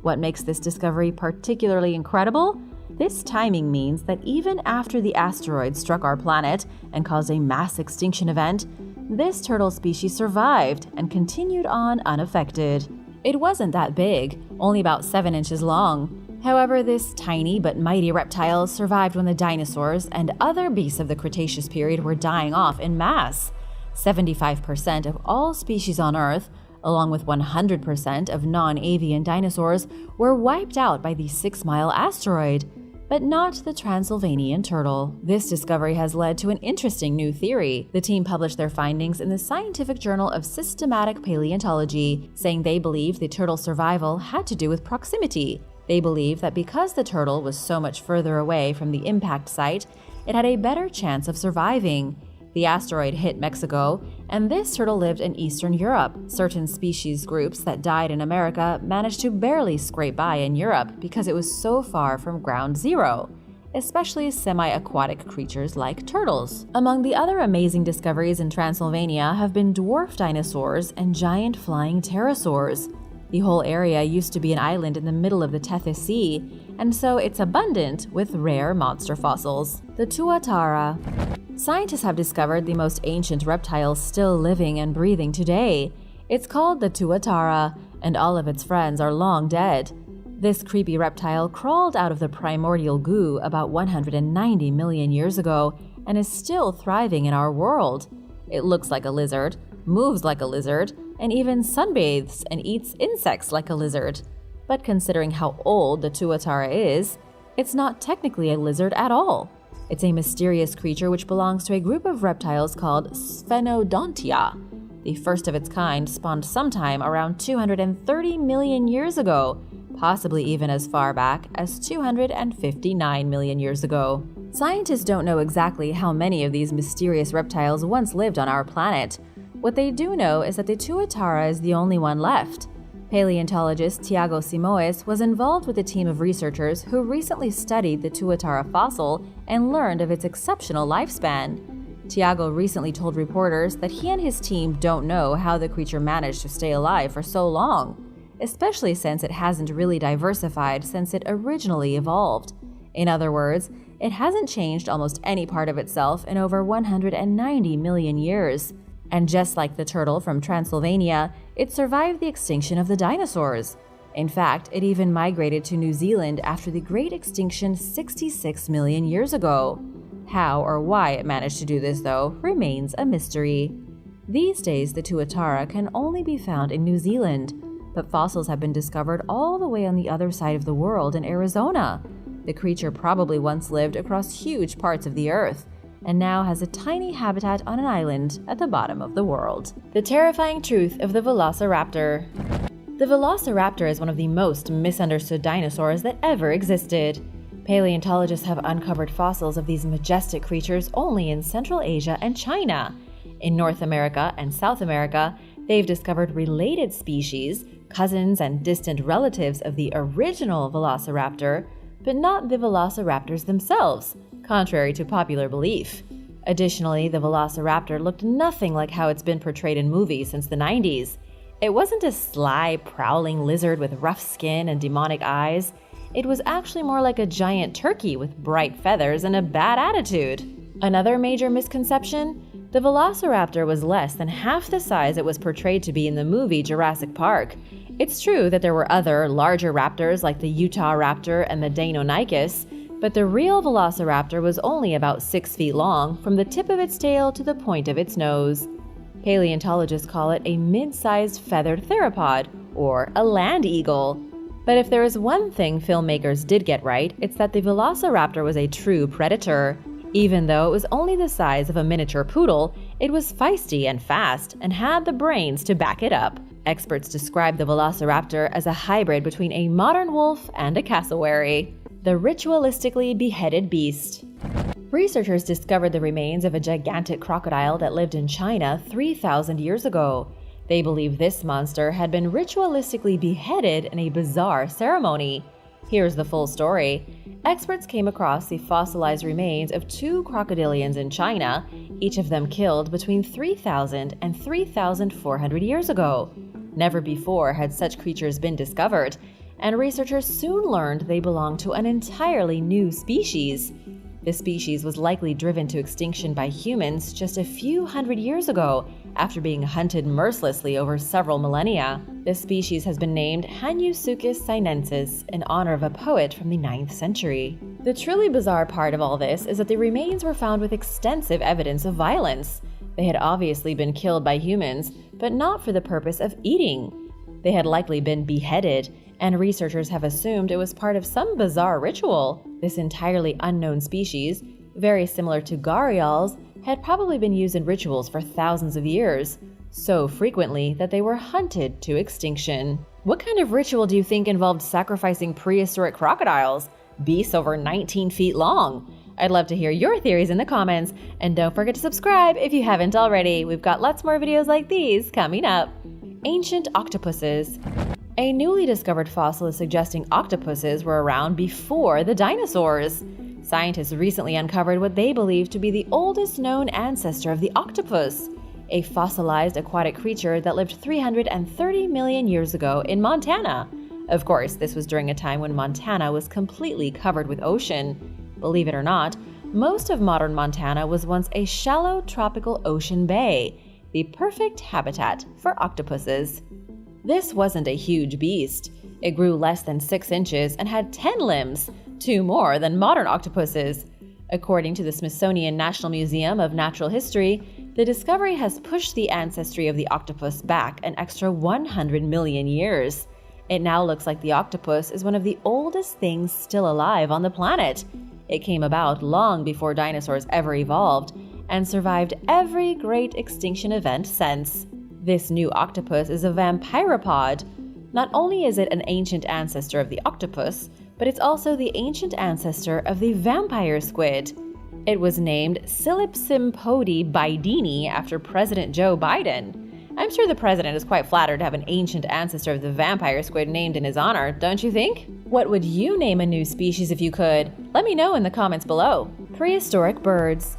What makes this discovery particularly incredible? This timing means that even after the asteroid struck our planet and caused a mass extinction event, this turtle species survived and continued on unaffected. It wasn't that big, only about 7 inches long. However, this tiny but mighty reptile survived when the dinosaurs and other beasts of the Cretaceous period were dying off en masse. 75% of all species on Earth, along with 100% of non-avian dinosaurs, were wiped out by the 6-mile asteroid. But not the Transylvanian turtle. This discovery has led to an interesting new theory. The team published their findings in the Scientific Journal of Systematic Paleontology, saying they believe the turtle's survival had to do with proximity. They believe that because the turtle was so much further away from the impact site, it had a better chance of surviving. The asteroid hit Mexico, and this turtle lived in Eastern Europe. Certain species groups that died in America managed to barely scrape by in Europe because it was so far from ground zero, especially semi-aquatic creatures like turtles. Among the other amazing discoveries in Transylvania have been dwarf dinosaurs and giant flying pterosaurs. The whole area used to be an island in the middle of the Tethys Sea, and so it's abundant with rare monster fossils. The tuatara. Scientists have discovered the most ancient reptile still living and breathing today. It's called the tuatara, and all of its friends are long dead. This creepy reptile crawled out of the primordial goo about 190 million years ago and is still thriving in our world. It looks like a lizard, moves like a lizard, and even sunbathes and eats insects like a lizard. But considering how old the tuatara is, it's not technically a lizard at all. It's a mysterious creature which belongs to a group of reptiles called Sphenodontia. The first of its kind spawned sometime around 230 million years ago, possibly even as far back as 259 million years ago. Scientists don't know exactly how many of these mysterious reptiles once lived on our planet. What they do know is that the tuatara is the only one left. Paleontologist Tiago Simoes was involved with a team of researchers who recently studied the tuatara fossil and learned of its exceptional lifespan. Tiago recently told reporters that he and his team don't know how the creature managed to stay alive for so long, especially since it hasn't really diversified since it originally evolved. In other words, it hasn't changed almost any part of itself in over 190 million years. And just like the turtle from Transylvania, it survived the extinction of the dinosaurs. In fact, it even migrated to New Zealand after the Great Extinction 66 million years ago. How or why it managed to do this, though, remains a mystery. These days, the tuatara can only be found in New Zealand, but fossils have been discovered all the way on the other side of the world in Arizona. The creature probably once lived across huge parts of the Earth, and now has a tiny habitat on an island at the bottom of the world. The terrifying truth of the Velociraptor. The Velociraptor is one of the most misunderstood dinosaurs that ever existed. Paleontologists have uncovered fossils of these majestic creatures only in Central Asia and China. In North America and South America, they've discovered related species, cousins and distant relatives of the original Velociraptor, but not the velociraptors themselves, contrary to popular belief. Additionally, the Velociraptor looked nothing like how it's been portrayed in movies since the 90s. It wasn't a sly, prowling lizard with rough skin and demonic eyes. It was actually more like a giant turkey with bright feathers and a bad attitude. Another major misconception? The Velociraptor was less than half the size it was portrayed to be in the movie Jurassic Park. It's true that there were other, larger raptors like the Utahraptor and the Deinonychus, but the real Velociraptor was only about 6 feet long from the tip of its tail to the point of its nose. Paleontologists call it a mid-sized feathered theropod, or a land eagle. But if there is one thing filmmakers did get right, it's that the Velociraptor was a true predator. Even though it was only the size of a miniature poodle, it was feisty and fast and had the brains to back it up. Experts describe the Velociraptor as a hybrid between a modern wolf and a cassowary. The ritualistically beheaded beast. Researchers discovered the remains of a gigantic crocodile that lived in China 3,000 years ago. They believe this monster had been ritualistically beheaded in a bizarre ceremony. Here's the full story. Experts came across the fossilized remains of 2 crocodilians in China, each of them killed between 3,000 and 3,400 years ago. Never before had such creatures been discovered, and researchers soon learned they belonged to an entirely new species. The species was likely driven to extinction by humans just a few hundred years ago after being hunted mercilessly over several millennia. This species has been named Hanyusuchus sinensis in honor of a poet from the 9th century. The truly bizarre part of all this is that the remains were found with extensive evidence of violence. They had obviously been killed by humans, but not for the purpose of eating. They had likely been beheaded, and researchers have assumed it was part of some bizarre ritual. This entirely unknown species, very similar to gharials, had probably been used in rituals for thousands of years, so frequently that they were hunted to extinction. What kind of ritual do you think involved sacrificing prehistoric crocodiles, beasts over 19 feet long? I'd love to hear your theories in the comments, and don't forget to subscribe if you haven't already. We've got lots more videos like these coming up. Ancient octopuses. A newly discovered fossil is suggesting octopuses were around before the dinosaurs. Scientists recently uncovered what they believe to be the oldest known ancestor of the octopus, a fossilized aquatic creature that lived 330 million years ago in Montana. Of course, this was during a time when Montana was completely covered with ocean. Believe it or not, most of modern Montana was once a shallow tropical ocean bay, the perfect habitat for octopuses. This wasn't a huge beast. It grew less than 6 inches and had 10 limbs, 2 more than modern octopuses. According to the Smithsonian National Museum of Natural History, The discovery has pushed the ancestry of the octopus back an extra 100 million years. It now looks like the octopus is one of the oldest things still alive on the planet. It came about long before dinosaurs ever evolved and survived every great extinction event since. This new octopus is a vampiropod. Not only is it an ancient ancestor of the octopus, but it's also the ancient ancestor of the vampire squid. It was named Silipsympodi bidini after President Joe Biden. I'm sure the president is quite flattered to have an ancient ancestor of the vampire squid named in his honor, don't you think? What would you name a new species if you could? Let me know in the comments below. Prehistoric birds.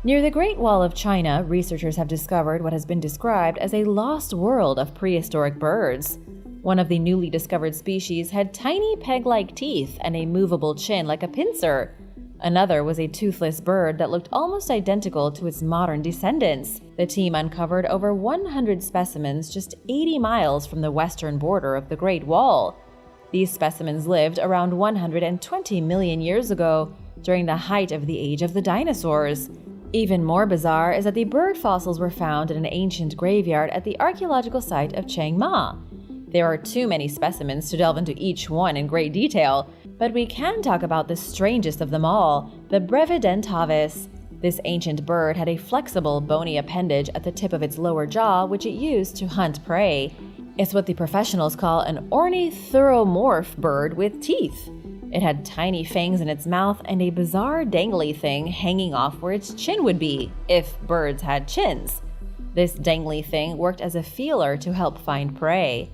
Near the Great Wall of China, researchers have discovered what has been described as a lost world of prehistoric birds. One of the newly discovered species had tiny peg-like teeth and a movable chin like a pincer. Another was a toothless bird that looked almost identical to its modern descendants. The team uncovered over 100 specimens just 80 miles from the western border of the Great Wall. These specimens lived around 120 million years ago, during the height of the age of the dinosaurs. Even more bizarre is that the bird fossils were found in an ancient graveyard at the archaeological site of Chiang Mai. There are too many specimens to delve into each one in great detail, but we can talk about the strangest of them all, the brevidentavis. This ancient bird had a flexible, bony appendage at the tip of its lower jaw, which it used to hunt prey. It's what the professionals call an ornithuromorph bird with teeth. It had tiny fangs in its mouth and a bizarre dangly thing hanging off where its chin would be, if birds had chins. This dangly thing worked as a feeler to help find prey.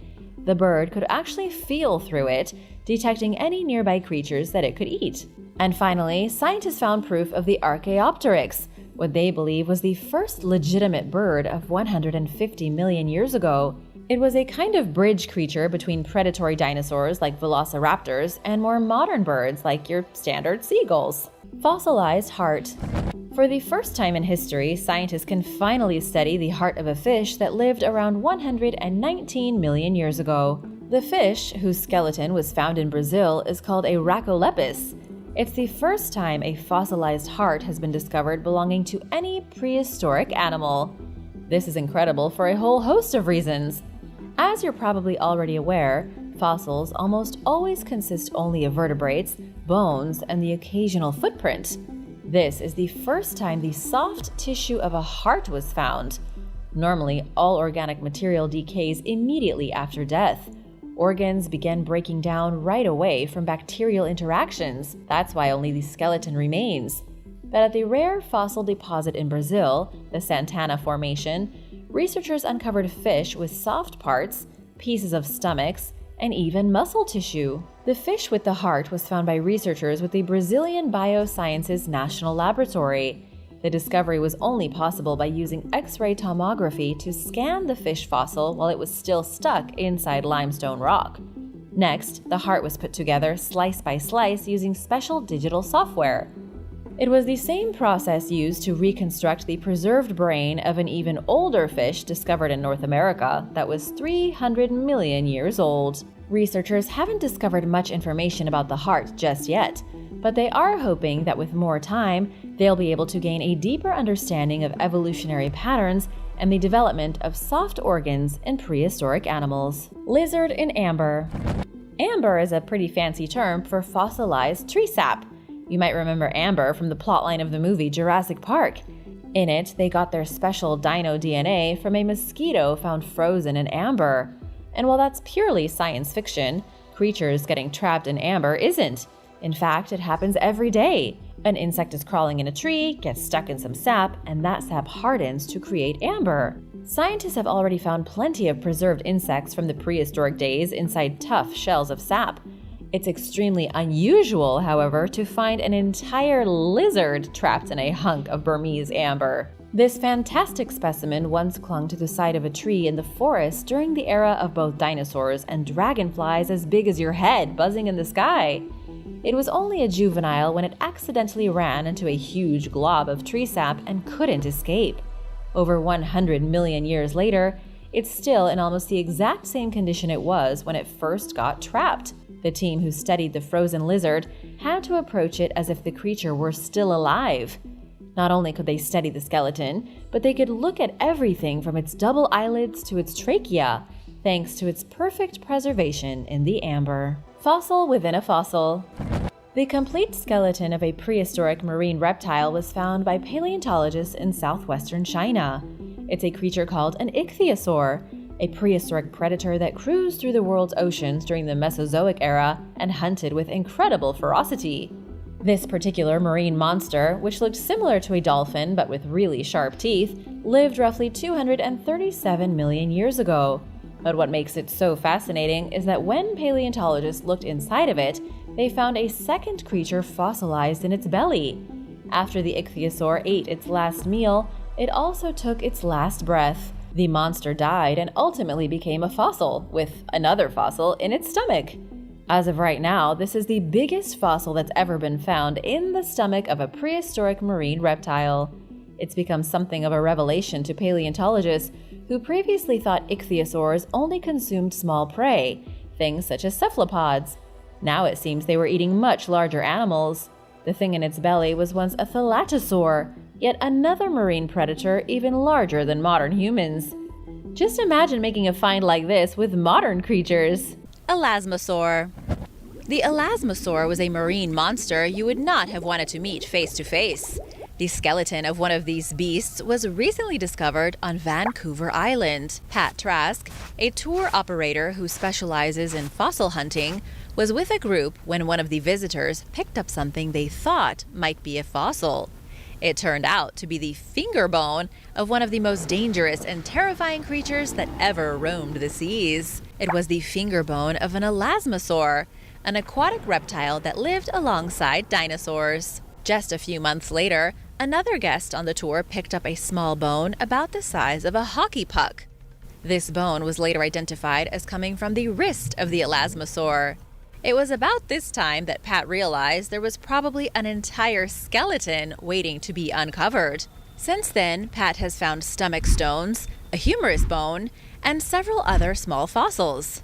The bird could actually feel through it, detecting any nearby creatures that it could eat. And finally, scientists found proof of the Archaeopteryx, what they believe was the first legitimate bird of 150 million years ago. It was a kind of bridge creature between predatory dinosaurs like Velociraptors and more modern birds like your standard seagulls. Fossilized heart. For the first time in history, scientists can finally study the heart of a fish that lived around 119 million years ago. The fish, whose skeleton was found in Brazil, is called a Rhacolepis. It's the first time a fossilized heart has been discovered belonging to any prehistoric animal. This is incredible for a whole host of reasons. As you're probably already aware, fossils almost always consist only of vertebrates, bones, and the occasional footprint. This is the first time the soft tissue of a heart was found. Normally, all organic material decays immediately after death. Organs begin breaking down right away from bacterial interactions. That's why only the skeleton remains. But at the rare fossil deposit in Brazil, the Santana Formation, researchers uncovered fish with soft parts, pieces of stomachs, and even muscle tissue. The fish with the heart was found by researchers with the Brazilian Biosciences National Laboratory. The discovery was only possible by using X-ray tomography to scan the fish fossil while it was still stuck inside limestone rock. Next, the heart was put together slice by slice using special digital software. It was the same process used to reconstruct the preserved brain of an even older fish discovered in North America that was 300 million years old. Researchers haven't discovered much information about the heart just yet, but they are hoping that with more time, they'll be able to gain a deeper understanding of evolutionary patterns and the development of soft organs in prehistoric animals. Lizard in amber. Amber is a pretty fancy term for fossilized tree sap. You might remember amber from the plotline of the movie Jurassic Park. In it, they got their special dino DNA from a mosquito found frozen in amber. And while that's purely science fiction, creatures getting trapped in amber isn't. In fact, it happens every day. An insect is crawling in a tree, gets stuck in some sap, and that sap hardens to create amber. Scientists have already found plenty of preserved insects from the prehistoric days inside tough shells of sap. It's extremely unusual, however, to find an entire lizard trapped in a hunk of Burmese amber. This fantastic specimen once clung to the side of a tree in the forest during the era of both dinosaurs and dragonflies as big as your head buzzing in the sky. It was only a juvenile when it accidentally ran into a huge glob of tree sap and couldn't escape. Over 100 million years later, it's still in almost the exact same condition it was when it first got trapped. The team who studied the frozen lizard had to approach it as if the creature were still alive. Not only could they study the skeleton, but they could look at everything from its double eyelids to its trachea, thanks to its perfect preservation in the amber. Fossil within a fossil. The complete skeleton of a prehistoric marine reptile was found by paleontologists in southwestern China. It's a creature called an ichthyosaur, a prehistoric predator that cruised through the world's oceans during the Mesozoic era and hunted with incredible ferocity. This particular marine monster, which looked similar to a dolphin but with really sharp teeth, lived roughly 237 million years ago. But what makes it so fascinating is that when paleontologists looked inside of it, they found a second creature fossilized in its belly. After the ichthyosaur ate its last meal, it also took its last breath. The monster died and ultimately became a fossil, with another fossil in its stomach. As of right now, this is the biggest fossil that's ever been found in the stomach of a prehistoric marine reptile. It's become something of a revelation to paleontologists who previously thought ichthyosaurs only consumed small prey, things such as cephalopods. Now it seems they were eating much larger animals. The thing in its belly was once a thalatosaur, yet another marine predator even larger than modern humans. Just imagine making a find like this with modern creatures. Elasmosaur. The Elasmosaur was a marine monster you would not have wanted to meet face to face. The skeleton of one of these beasts was recently discovered on Vancouver Island. Pat Trask, a tour operator who specializes in fossil hunting, was with a group when one of the visitors picked up something they thought might be a fossil. It turned out to be the finger bone of one of the most dangerous and terrifying creatures that ever roamed the seas. It was the finger bone of an elasmosaur, an aquatic reptile that lived alongside dinosaurs. Just a few months later, another guest on the tour picked up a small bone about the size of a hockey puck. This bone was later identified as coming from the wrist of the elasmosaur. It was about this time that Pat realized there was probably an entire skeleton waiting to be uncovered. Since then, Pat has found stomach stones, a humerus bone, and several other small fossils.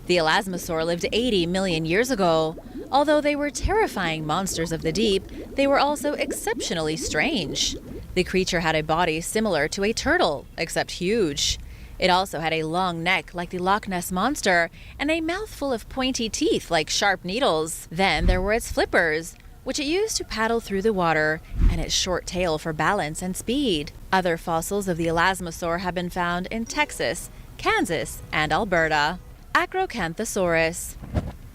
The elasmosaur lived 80 million years ago. Although they were terrifying monsters of the deep, they were also exceptionally strange. The creature had a body similar to a turtle, except huge. It also had a long neck like the Loch Ness Monster and a mouthful of pointy teeth like sharp needles. Then there were its flippers, which it used to paddle through the water, and its short tail for balance and speed. Other fossils of the elasmosaur have been found in Texas, Kansas, and Alberta. Acrocanthosaurus.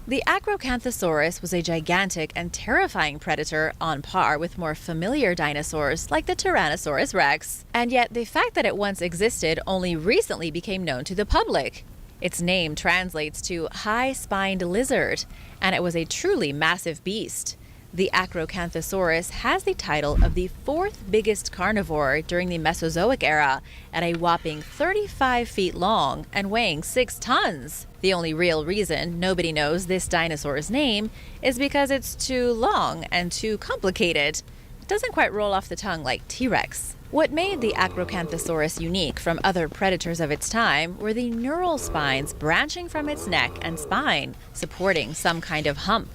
The Acrocanthosaurus was a gigantic and terrifying predator on par with more familiar dinosaurs like the Tyrannosaurus rex. And yet the fact that it once existed only recently became known to the public. Its name translates to high-spined lizard, and it was a truly massive beast. The Acrocanthosaurus has the title of the fourth biggest carnivore during the Mesozoic era at a whopping 35 feet long and weighing 6 tons. The only real reason nobody knows this dinosaur's name is because it's too long and too complicated. It doesn't quite roll off the tongue like T-Rex. What made the Acrocanthosaurus unique from other predators of its time were the neural spines branching from its neck and spine, supporting some kind of hump.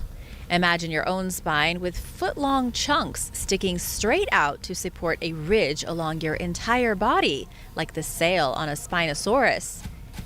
Imagine your own spine with foot-long chunks sticking straight out to support a ridge along your entire body, like the sail on a Spinosaurus.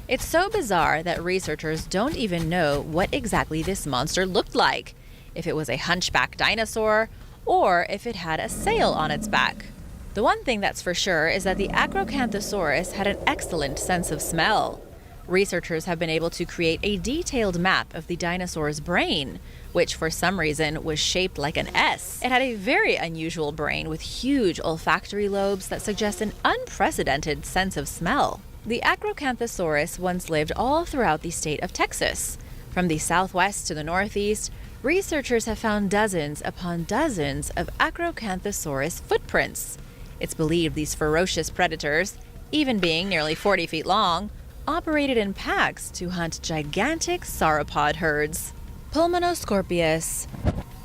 It's so bizarre that researchers don't even know what exactly this monster looked like, if it was a hunchback dinosaur, or if it had a sail on its back. The one thing that's for sure is that the Acrocanthosaurus had an excellent sense of smell. Researchers have been able to create a detailed map of the dinosaur's brain, which for some reason was shaped like an S. It had a very unusual brain with huge olfactory lobes that suggest an unprecedented sense of smell. The Acrocanthosaurus once lived all throughout the state of Texas. From the southwest to the northeast, researchers have found dozens upon dozens of Acrocanthosaurus footprints. It's believed these ferocious predators, even being nearly 40 feet long, operated in packs to hunt gigantic sauropod herds. Pulmonoscorpius.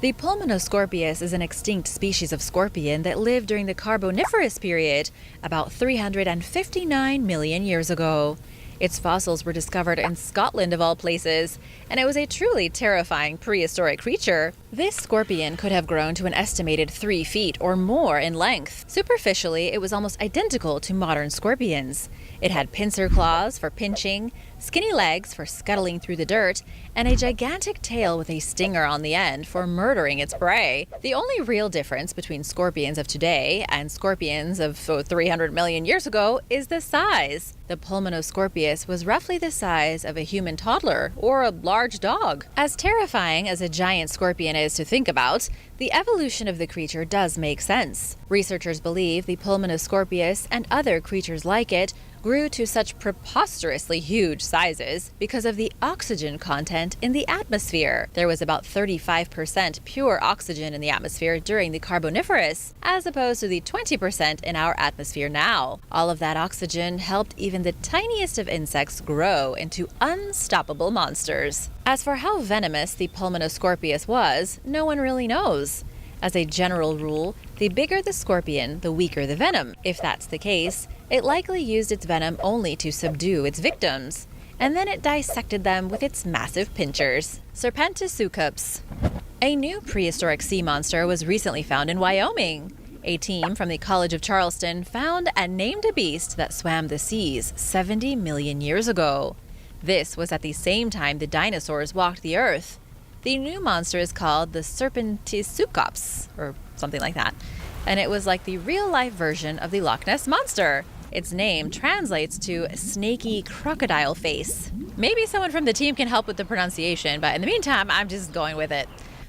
The Pulmonoscorpius is an extinct species of scorpion that lived during the Carboniferous period, about 359 million years ago. Its fossils were discovered in Scotland of all places, and it was a truly terrifying prehistoric creature. This scorpion could have grown to an estimated 3 feet or more in length. Superficially, it was almost identical to modern scorpions. It had pincer claws for pinching, skinny legs for scuttling through the dirt, and a gigantic tail with a stinger on the end for murdering its prey. The only real difference between scorpions of today and scorpions of 300 million years ago is the size. The Pulmonoscorpius was roughly the size of a human toddler or a large dog. As terrifying as a giant scorpion is to think about, the evolution of the creature does make sense. Researchers believe the Pulmonoscorpius and other creatures like it grew to such preposterously huge sizes because of the oxygen content in the atmosphere. There was about 35% pure oxygen in the atmosphere during the Carboniferous, as opposed to the 20% in our atmosphere now. All of that oxygen helped even the tiniest of insects grow into unstoppable monsters. As for how venomous the Pulmonoscorpius was, no one really knows. As a general rule, the bigger the scorpion, the weaker the venom. If that's the case, it likely used its venom only to subdue its victims, and then it dissected them with its massive pinchers. Serpentosuchops. A new prehistoric sea monster was recently found in Wyoming. A team from the College of Charleston found and named a beast that swam the seas 70 million years ago. This was at the same time the dinosaurs walked the earth. The new monster is called the Serpentosuchops, or something like that, and it was like the real-life version of the Loch Ness Monster. Its name translates to snaky crocodile face. Maybe someone from the team can help with the pronunciation, but in the meantime, I'm just going with it.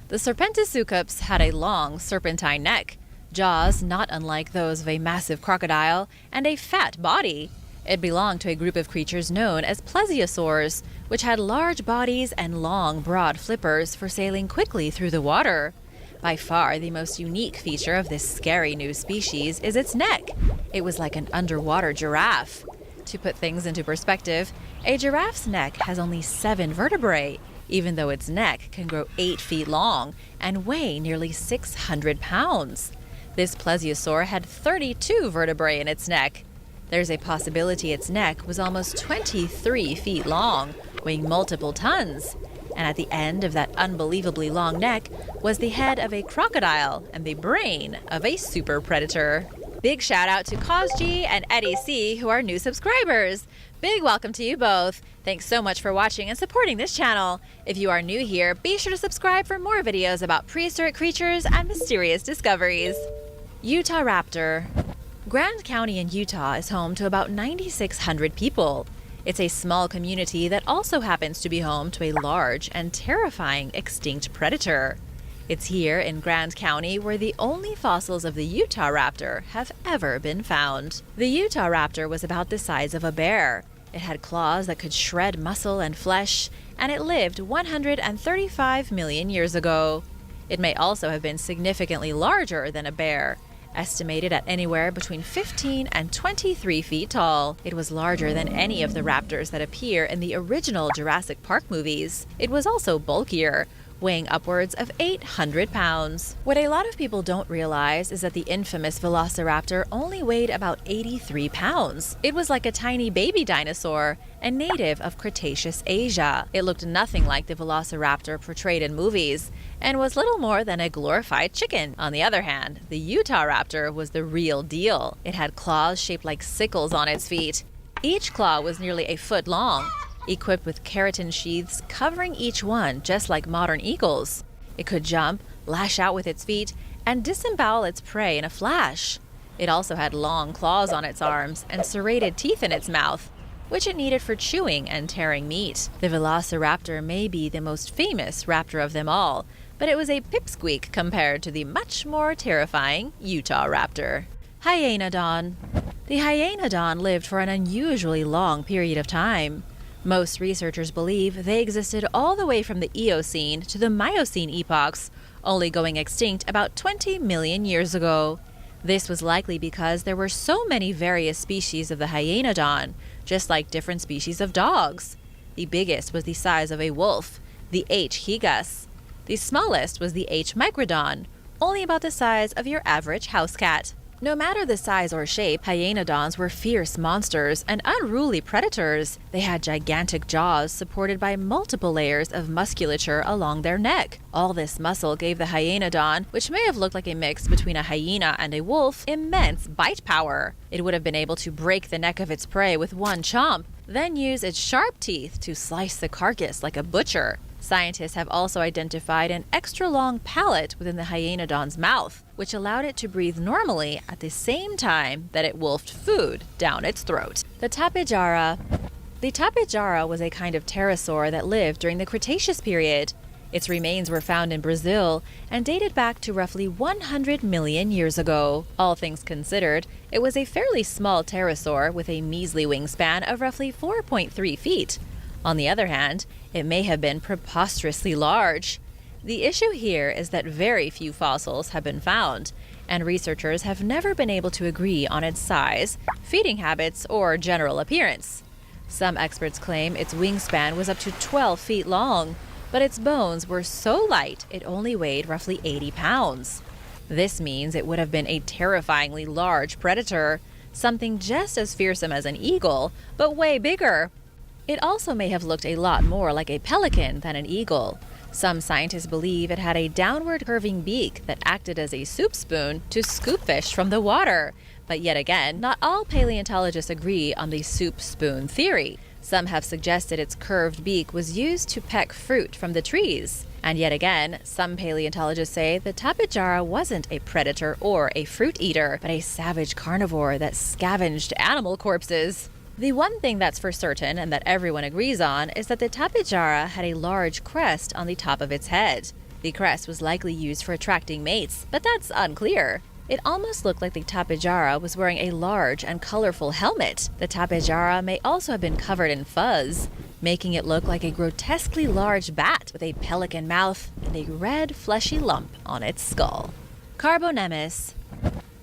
The Serpentosuchops had a long serpentine neck, jaws not unlike those of a massive crocodile, and a fat body. It belonged to a group of creatures known as plesiosaurs, which had large bodies and long, broad flippers for sailing quickly through the water. By far, the most unique feature of this scary new species is its neck. It was like an underwater giraffe. To put things into perspective, a giraffe's neck has only 7 vertebrae, even though its neck can grow 8 feet long and weigh nearly 600 pounds. This plesiosaur had 32 vertebrae in its neck. There's a possibility its neck was almost 23 feet long, weighing multiple tons. And at the end of that unbelievably long neck was the head of a crocodile and the brain of a super predator. Big shout out to CosG and Eddie C, who are new subscribers. Big welcome to you both. Thanks so much for watching and supporting this channel. If you are new here, be sure to subscribe for more videos about prehistoric creatures and mysterious discoveries. Utahraptor. Grand County in Utah is home to about 9,600 people. It's a small community that also happens to be home to a large and terrifying extinct predator. It's here in Grand County where the only fossils of the Utahraptor have ever been found. The Utahraptor was about the size of a bear. It had claws that could shred muscle and flesh, and it lived 135 million years ago. It may also have been significantly larger than a bear, estimated at anywhere between 15 and 23 feet tall. It was larger than any of the raptors that appear in the original Jurassic Park movies. It was also bulkier, weighing upwards of 800 pounds. What a lot of people don't realize is that the infamous Velociraptor only weighed about 83 pounds. It was like a tiny baby dinosaur, a native of Cretaceous Asia. It looked nothing like the Velociraptor portrayed in movies, and was little more than a glorified chicken. On the other hand, the Utahraptor was the real deal. It had claws shaped like sickles on its feet. Each claw was nearly a foot long, equipped with keratin sheaths covering each one just like modern eagles. It could jump, lash out with its feet, and disembowel its prey in a flash. It also had long claws on its arms and serrated teeth in its mouth, which it needed for chewing and tearing meat. The Velociraptor may be the most famous raptor of them all, but it was a pipsqueak compared to the much more terrifying Utahraptor. Hyenadon. The Hyenadon lived for an unusually long period of time. Most researchers believe they existed all the way from the Eocene to the Miocene epochs, only going extinct about 20 million years ago. This was likely because there were so many various species of the Hyenadon, just like different species of dogs. The biggest was the size of a wolf, the H. higas. The smallest was the H. microdon, only about the size of your average house cat. No matter the size or shape, Hyenadons were fierce monsters and unruly predators. They had gigantic jaws supported by multiple layers of musculature along their neck. All this muscle gave the Hyenadon, which may have looked like a mix between a hyena and a wolf, immense bite power. It would have been able to break the neck of its prey with one chomp, then use its sharp teeth to slice the carcass like a butcher. Scientists have also identified an extra-long palate within the Hyenadon's mouth, which allowed it to breathe normally at the same time that it wolfed food down its throat. The Tapejara was a kind of pterosaur that lived during the Cretaceous period. Its remains were found in Brazil and dated back to roughly 100 million years ago. All things considered, it was a fairly small pterosaur with a measly wingspan of roughly 4.3 feet. On the other hand, it may have been preposterously large. The issue here is that very few fossils have been found, and researchers have never been able to agree on its size, feeding habits, or general appearance. Some experts claim its wingspan was up to 12 feet long, but its bones were so light it only weighed roughly 80 pounds. This means it would have been a terrifyingly large predator, something just as fearsome as an eagle, but way bigger. It also may have looked a lot more like a pelican than an eagle. Some scientists believe it had a downward curving beak that acted as a soup spoon to scoop fish from the water. But yet again, not all paleontologists agree on the soup spoon theory. Some have suggested its curved beak was used to peck fruit from the trees. And yet again, some paleontologists say the Tapejara wasn't a predator or a fruit eater, but a savage carnivore that scavenged animal corpses. The one thing that's for certain and that everyone agrees on is that the Tapejara had a large crest on the top of its head. The crest was likely used for attracting mates, but that's unclear. It almost looked like the Tapejara was wearing a large and colorful helmet. The Tapejara may also have been covered in fuzz, making it look like a grotesquely large bat with a pelican mouth and a red fleshy lump on its skull. Carbonemys.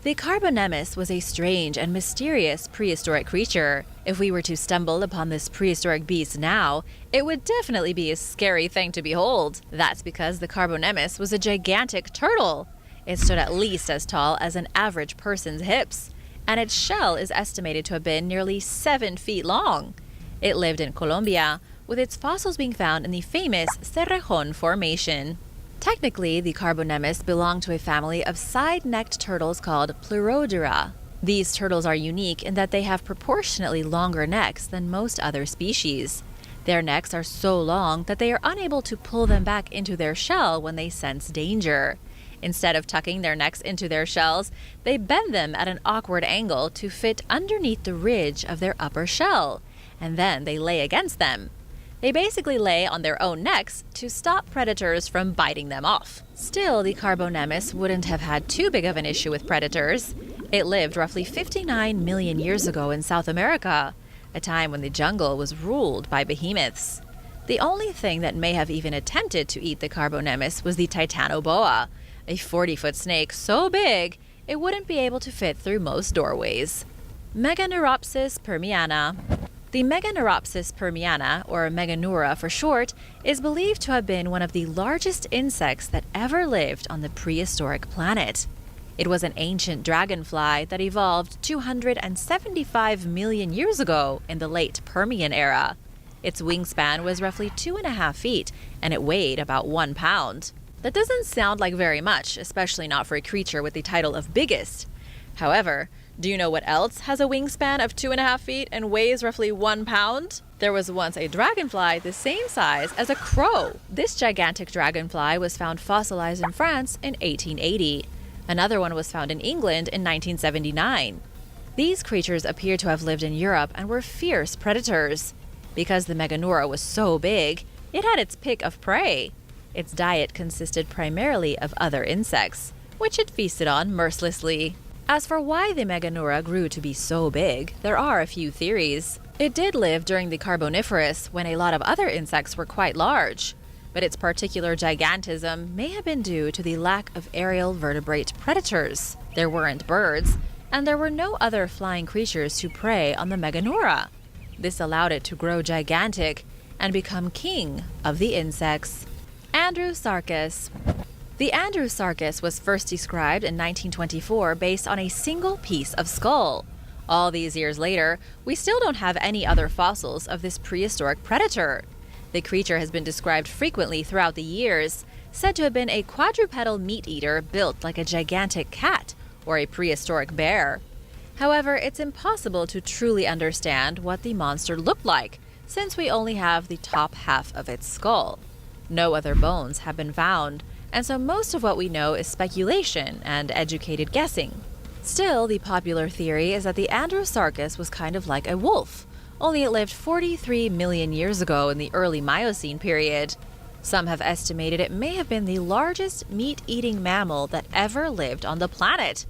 The Carbonemys was a strange and mysterious prehistoric creature. If we were to stumble upon this prehistoric beast now, it would definitely be a scary thing to behold. That's because the Carbonemys was a gigantic turtle. It stood at least as tall as an average person's hips, and its shell is estimated to have been nearly 7 feet long. It lived in Colombia, with its fossils being found in the famous Cerrejón Formation. Technically, the Carbonemys belong to a family of side-necked turtles called Pleurodira. These turtles are unique in that they have proportionately longer necks than most other species. Their necks are so long that they are unable to pull them back into their shell when they sense danger. Instead of tucking their necks into their shells, they bend them at an awkward angle to fit underneath the ridge of their upper shell, and then they lay against them. They basically lay on their own necks to stop predators from biting them off. Still, the Carbonemys wouldn't have had too big of an issue with predators. It lived roughly 59 million years ago in South America, a time when the jungle was ruled by behemoths. The only thing that may have even attempted to eat the Carbonemys was the Titanoboa, a 40-foot snake so big it wouldn't be able to fit through most doorways. Meganeuropsis permiana. The Meganeuropsis permiana, or Meganeura for short, is believed to have been one of the largest insects that ever lived on the prehistoric planet. It was an ancient dragonfly that evolved 275 million years ago in the late Permian era. Its wingspan was roughly 2.5 feet, and it weighed about 1 pound. That doesn't sound like very much, especially not for a creature with the title of biggest. However, do you know what else has a wingspan of 2.5 feet and weighs roughly 1 pound? There was once a dragonfly the same size as a crow. This gigantic dragonfly was found fossilized in France in 1880. Another one was found in England in 1979. These creatures appear to have lived in Europe and were fierce predators. Because the Meganeura was so big, it had its pick of prey. Its diet consisted primarily of other insects, which it feasted on mercilessly. As for why the Meganeura grew to be so big, there are a few theories. It did live during the Carboniferous, when a lot of other insects were quite large, but its particular gigantism may have been due to the lack of aerial vertebrate predators. There weren't birds, and there were no other flying creatures to prey on the Meganeura. This allowed it to grow gigantic and become king of the insects. Andrewsarchus. The Andrewsarchus was first described in 1924 based on a single piece of skull. All these years later, we still don't have any other fossils of this prehistoric predator. The creature has been described frequently throughout the years, said to have been a quadrupedal meat-eater built like a gigantic cat or a prehistoric bear. However, it's impossible to truly understand what the monster looked like, since we only have the top half of its skull. No other bones have been found, and so most of what we know is speculation and educated guessing. Still, the popular theory is that the Andrewsarchus was kind of like a wolf, only it lived 43 million years ago in the early Miocene period. Some have estimated it may have been the largest meat-eating mammal that ever lived on the planet.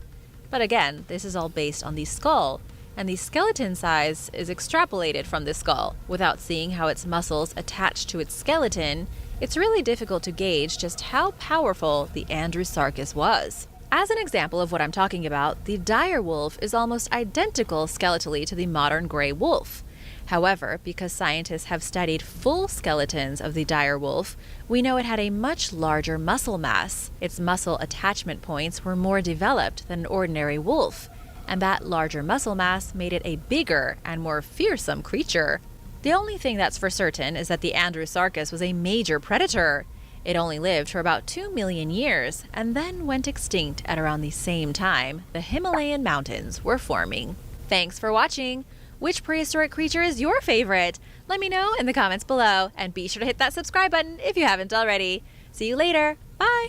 But again, this is all based on the skull, and the skeleton size is extrapolated from the skull. Without seeing how its muscles attach to its skeleton, it's really difficult to gauge just how powerful the Andrewsarchus was. As an example of what I'm talking about, the dire wolf is almost identical skeletally to the modern gray wolf. However, because scientists have studied full skeletons of the dire wolf, we know it had a much larger muscle mass. Its muscle attachment points were more developed than an ordinary wolf, and that larger muscle mass made it a bigger and more fearsome creature. The only thing that's for certain is that the Andrewsarchus was a major predator. It only lived for about 2 million years and then went extinct at around the same time the Himalayan mountains were forming. Thanks for watching! Which prehistoric creature is your favorite? Let me know in the comments below, and be sure to hit that subscribe button if you haven't already. See you later! Bye!